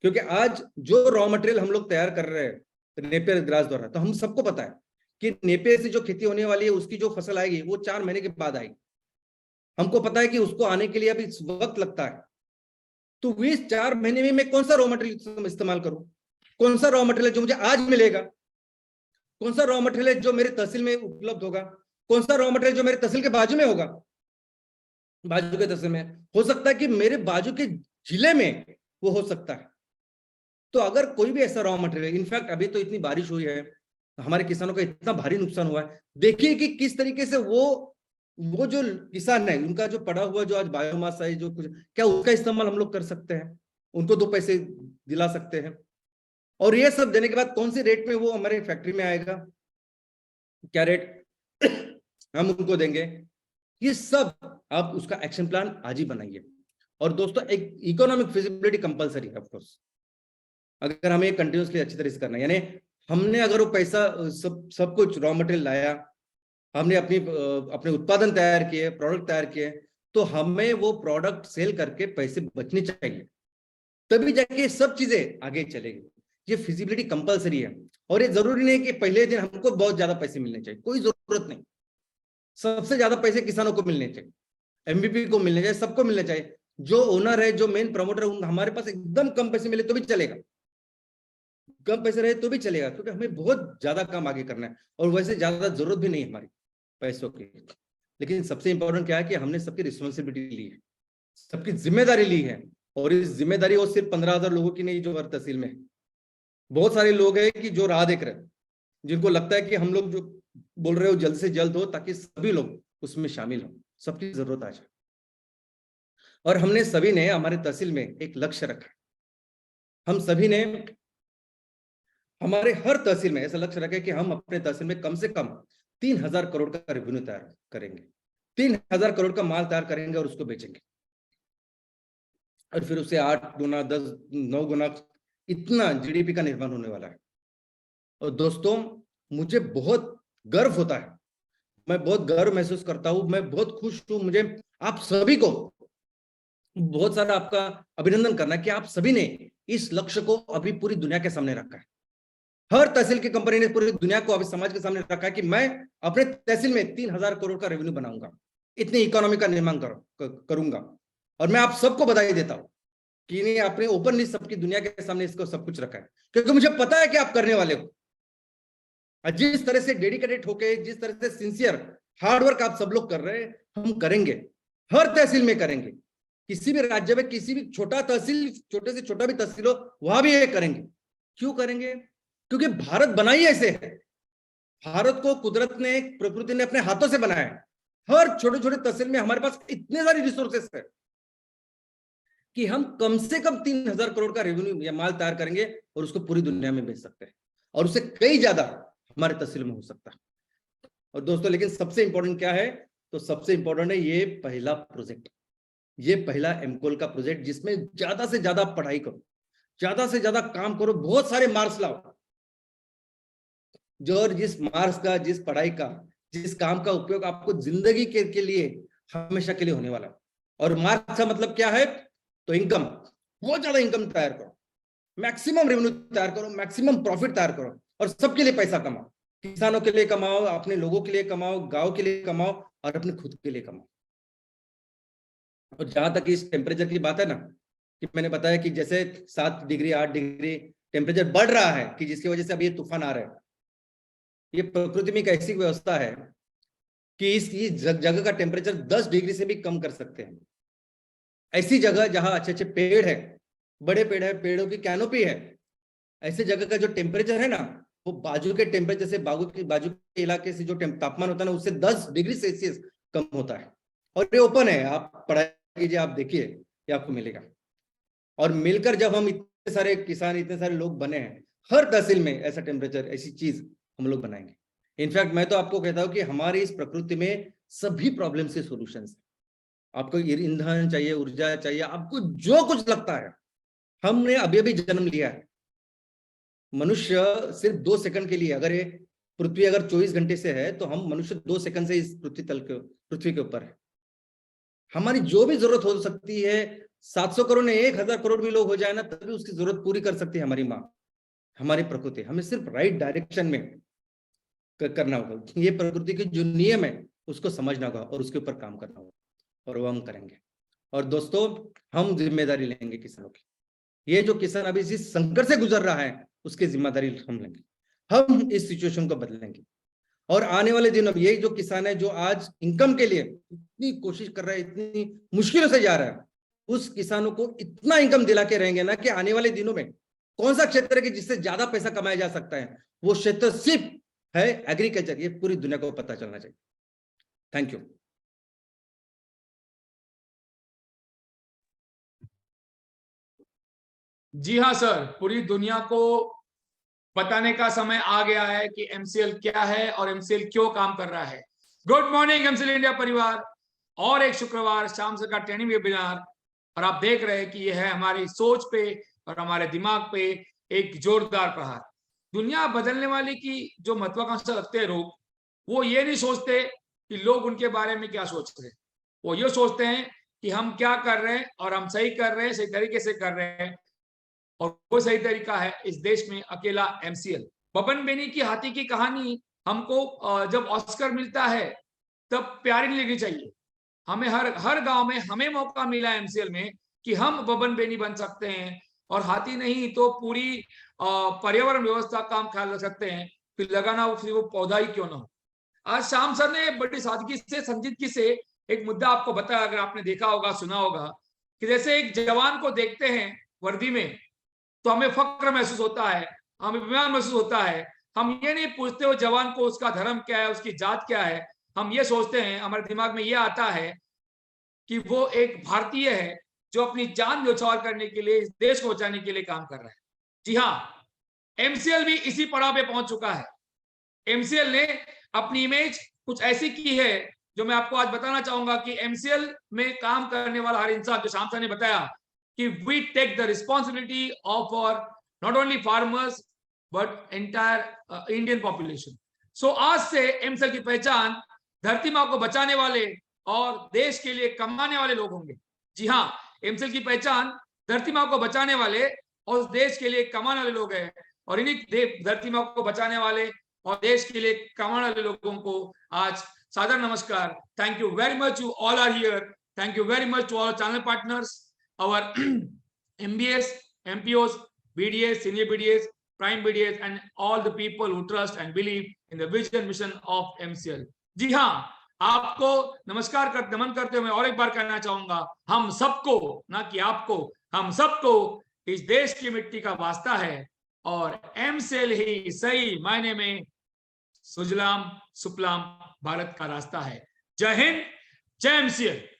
क्योंकि आज जो रॉ मटेरियल हम लोग तैयार कर रहे हैं नेपियर ग्रास द्वारा, तो हम सबको पता है कि नेपियर से जो खेती होने वाली है, उसकी जो फसल आएगी वो 4 महीने के बाद आएगी। हमको पता है कि उसको आने के लिए अभी वक्त लगता है। तो इस 4 महीने में मैं कौन सा रॉ मटेरियल इस्तेमाल करूं, कौन सा रॉ मटेरियल जो मुझे आज मिलेगा, कौन सा रॉ मटेरियल जो मेरे तहसील में उपलब्ध होगा, कौन सा रॉ मटेरियल जो मेरे तहसील के बाजू में होगा, बाजू के तहसील में हो सकता है कि मेरे बाजू के जिले में वो हो सकता है। तो अगर कोई भी ऐसा रॉ मटेरियल, इनफैक्ट अभी तो इतनी बारिश हुई है, हमारे किसानों का इतना भारी नुकसान हुआ है, देखिए कि किस तरीके से वो जो किसान है, उनका जो पड़ा हुआ जो आज बायोमास है, जो कुछ, क्या उसका इस्तेमाल हम लोग कर सकते हैं, उनको 2 पैसे दिला सकते हैं। और ये सब देने के बाद कौन से रेट में वो हमारे फैक्ट्री में आएगा, क्या रेट हम उनको देंगे, ये सब आप उसका एक्शन प्लान आज ही बनाइए। और दोस्तों, एक इकोनॉमिक फिजिबिलिटी कंपलसरी है ऑफ कोर्स, अगर हमें कंटिन्यूसली अच्छी तरह से करना है। यानी हमने अगर वो पैसा सब कुछ रॉ मटेरियल लाया, हमने अपने उत्पादन तैयार किए, प्रोडक्ट तैयार किए, तो हमें वो प्रोडक्ट सेल करके पैसे बचने चाहिए, तभी जाके सब चीजें आगे चलेगी। ये फिजिबिलिटी कंपलसरी है। और ये जरूरी नहीं कि पहले दिन हमको बहुत ज्यादा पैसे मिलने चाहिए, कोई जरूरत नहीं। सबसे ज्यादा पैसे किसानों को मिलने चाहिए, एमवीपी को मिलने चाहिए, सबको मिलने चाहिए। जो ओनर है, जो मेन प्रमोटर है, हमारे पास एकदम कम पैसे मिले तो भी चलेगा, कम पैसे रहे तो भी चलेगा, क्योंकि हमें बहुत ज्यादा काम आगे करना है और वैसे ज्यादा जरूरत भी नहीं है हमारी पैसों की। लेकिन सबसे इंपॉर्टेंट क्या है कि हमने सबकी रिस्पॉन्सिबिलिटी ली है, सबकी जिम्मेदारी ली है। और इस जिम्मेदारी वो सिर्फ 15,000 लोगों की नहीं जो हर तहसील में है। बहुत सारे लोग हैं कि जो राह देख रहे हैं, जिनको लगता है कि हम लोग जो बोल रहे हो जल्द से जल्द हो, ताकि सभी लोग उसमें शामिल हो, सबकी जरूरत आ जाए। और हमने सभी ने हमारे तहसील में एक लक्ष्य रखा। हम सभी ने हमारे हर तहसील में ऐसा लक्ष्य रखा कि हम अपने तहसील में कम से कम 3,000 करोड़ का रेवेन्यू तैयार करेंगे, 3,000 करोड़ का माल तैयार करेंगे और उसको बेचेंगे। और फिर उससे 8 गुना 10 9 गुना इतना जीडीपी का निर्माण होने वाला है। और दोस्तों, मुझे बहुत गर्व होता है, मैं बहुत गर्व महसूस करता हूं, मैं बहुत खुश हूं। मुझे आप सभी को बहुत सारा आपका अभिनंदन करना कि आप सभी ने इस लक्ष्य को अभी पूरी दुनिया के सामने रखा है। हर तहसील की कंपनी ने पूरी दुनिया को अभी समाज के सामने रखा है कि मैं अपने तहसील में 3,000 करोड़ का रेवेन्यू बनाऊंगा, इतनी इकोनॉमी का निर्माण करूंगा। और मैं आप सबको बधाई देता हूं कि नहीं, आपने ओपनली सबकी दुनिया के सामने इसको सब कुछ रखा है, क्योंकि मुझे पता है कि आप करने वाले हो। जिस तरह से डेडिकेटेड होके, जिस तरह से सिंसियर हार्डवर्क आप सब लोग कर रहे हैं, हम करेंगे, हर तहसील में करेंगे। किसी भी राज्य में किसी भी छोटा तहसील, छोटे से छोटा भी तहसील हो, वहां भी ये करेंगे। क्यों करेंगे? क्योंकि भारत बना ही ऐसे है। भारत को कुदरत ने, प्रकृति ने अपने हाथों से बनाया है। हर छोटे छोटे तहसील में हमारे पास इतने सारी रिसोर्सेस है कि हम कम से कम 3,000 करोड़ का रेवेन्यू या माल तैयार करेंगे और उसको पूरी दुनिया में बेच सकते हैं, और उससे कई ज्यादा हमारे तहसील में हो सकता है। और दोस्तों, लेकिन सबसे इंपॉर्टेंट क्या है? तो सबसे इंपॉर्टेंट है ये पहला प्रोजेक्ट, ये पहला एमकोल का प्रोजेक्ट, जिसमें ज्यादा से ज्यादा पढ़ाई करो, ज्यादा से ज्यादा काम करो, बहुत सारे मार्क्स लाओ। जो और जिस मार्क्स का, जिस पढ़ाई का, जिस काम का उपयोग आपको जिंदगी के लिए हमेशा के लिए होने वाला। और मार्क्स का मतलब क्या है? तो इनकम, बहुत ज्यादा इनकम तैयार करो, मैक्सिमम रेवेन्यू तैयार करो, मैक्सिमम प्रॉफिट तैयार करो, और सबके लिए पैसा कमाओ। किसानों के लिए कमाओ, अपने लोगों के लिए कमाओ, गांव के लिए कमाओ, और अपने खुद के लिए कमाओ। और जहां तक इस टेम्परेचर की बात है ना, कि मैंने बताया कि जैसे 7 डिग्री 8 डिग्री टेम्परेचर बढ़ रहा है, कि जिसकी वजह से अब ये तूफान आ रहे हैं। ये प्रकृति में एक ऐसी व्यवस्था है कि इस जगह का टेम्परेचर 10 डिग्री से भी कम कर सकते हैं। ऐसी जगह जहां अच्छे अच्छे पेड़ है, बड़े पेड़ है, पेड़ों की कैनोपी है, ऐसे जगह का जो टेम्परेचर है ना, वो बाजू के टेम्परेचर से, बाजू के इलाके से जो तापमान होता है ना, उससे 10 डिग्री सेल्सियस कम होता है। और ये ओपन है, आप पढ़ाई कीजिए, आप देखिए, ये आपको मिलेगा। और मिलकर जब हम इतने सारे किसान, इतने सारे लोग बने हैं, हर तहसील में ऐसा टेम्परेचर, ऐसी चीज हम लोग बनाएंगे। इनफैक्ट मैं तो आपको कहता हूं कि हमारी इस प्रकृति में सभी प्रॉब्लम से सॉल्यूशंस है। आपको ईंधन चाहिए, ऊर्जा चाहिए, आपको जो कुछ लगता है, हमने अभी अभी जन्म लिया है। मनुष्य सिर्फ 2 सेकंड के लिए, अगर ये पृथ्वी अगर 24 घंटे से है, तो हम मनुष्य 2 सेकंड से इस पृथ्वी के ऊपर है। हमारी जो भी जरूरत हो सकती है, 700 करोड़ ने 1,000 करोड़ भी लोग हो जाए ना, तभी उसकी जरूरत पूरी कर सकती है हमारी माँ, हमारी प्रकृति। हमें सिर्फ राइट डायरेक्शन में करना होगा। ये प्रकृति के जो नियम है उसको समझना होगा और उसके ऊपर काम करना होगा, और वो हम करेंगे। और दोस्तों, हम जिम्मेदारी लेंगे किसानों की। ये जो किसान अभी जिस संकट से गुजर रहा है, उसकी जिम्मेदारी हम लेंगे। हम इस सिचुएशन को बदलेंगे। और आने वाले दिनों में ये जो किसान है, जो आज इनकम के लिए इतनी कोशिश कर रहा है, इतनी मुश्किलों से जा रहा है, उस किसानों को इतना इनकम दिला के रहेंगे ना, कि आने वाले दिनों में कौन सा क्षेत्र है कि जिससे ज्यादा पैसा कमाया जा सकता है, वो क्षेत्र सिर्फ है एग्रीकल्चर। ये पूरी दुनिया को पता चलना चाहिए। Thank you. जी हाँ सर, पूरी दुनिया को बताने का समय आ गया है कि एमसीएल क्या है और एमसीएल क्यों काम कर रहा है। गुड मॉर्निंग एमसीएल इंडिया परिवार, और एक शुक्रवार शाम से का ट्रेनिंग वेबिनार, और आप देख रहे हैं कि यह है हमारी सोच पे और हमारे दिमाग पे एक जोरदार प्रहार। दुनिया बदलने वाली की जो महत्वाकांक्षा रखते हैं लोग, वो ये नहीं सोचते कि लोग उनके बारे में क्या सोच रहे हैं, वो ये सोचते हैं कि हम क्या कर रहे हैं और हम सही कर रहे हैं, सही तरीके से कर रहे हैं। और वो सही तरीका है इस देश में अकेला एमसीएल। बबन बेनी की हाथी की कहानी हमको जब ऑस्कर मिलता है तब प्यारी नहीं लगनी चाहिए। हमें हर गांव में हमें मौका मिला एमसीएल में कि हम बबन बेनी बन सकते हैं, और हाथी नहीं तो पूरी पर्यावरण व्यवस्था का हम ख्याल रख सकते हैं। फिर लगाना वो पौधा ही क्यों ना हो। आज शाम सर ने बड़ी सादगी से, संजीदगी से एक मुद्दा आपको बताया, अगर आपने देखा होगा, सुना होगा, कि जैसे एक जवान को देखते हैं वर्दी में तो हमें फक्र महसूस होता है, हमें अभिमान महसूस होता है। हम ये नहीं पूछते हो जवान को उसका धर्म क्या है, उसकी जात क्या है। हम ये सोचते हैं, हमारे दिमाग में ये आता है कि वो एक भारतीय है जो अपनी जान न्यौछावर करने के लिए, इस देश को बचाने के लिए काम कर रहा है। जी हाँ, एमसीएल भी इसी पड़ाव पे पहुंच चुका है। एमसीएल ने अपनी इमेज कुछ ऐसी की है जो मैं आपको आज बताना चाहूंगा कि एमसीएल में काम करने वाला हर इंसान, जो शाम सर ने बताया कि we take the responsibility of for not only farmers but entire Indian population. So आज से एमसीएल की पहचान धरती माँ को बचाने वाले और देश के लिए कमाने वाले लोग होंगे। जी हाँ, एमसीएल की पहचान धरती माँ को बचाने वाले और उस देश के लिए कमाने वाले लोग हैं, और इन्हीं धरती माँ को बचाने वाले और देश के लिए कमाने वाले लोगों को आज सादर नमस्कार. Thank you very much. You all are here. Thank you very much to all channel partners, our MBS, MPOs, BDS, senior BDS, prime BDS, and all the people who trust and believe in the vision mission of MCL. जी हाँ, आपको नमस्कार नमन करते हुए और एक बार कहना चाहूंगा, हम सबको, ना कि आपको, हम सबको इस देश की मिट्टी का वास्ता है और MCL ही सही मायने में सुजलाम सुफलाम भारत का रास्ता है. जय हिंद, जय MCL.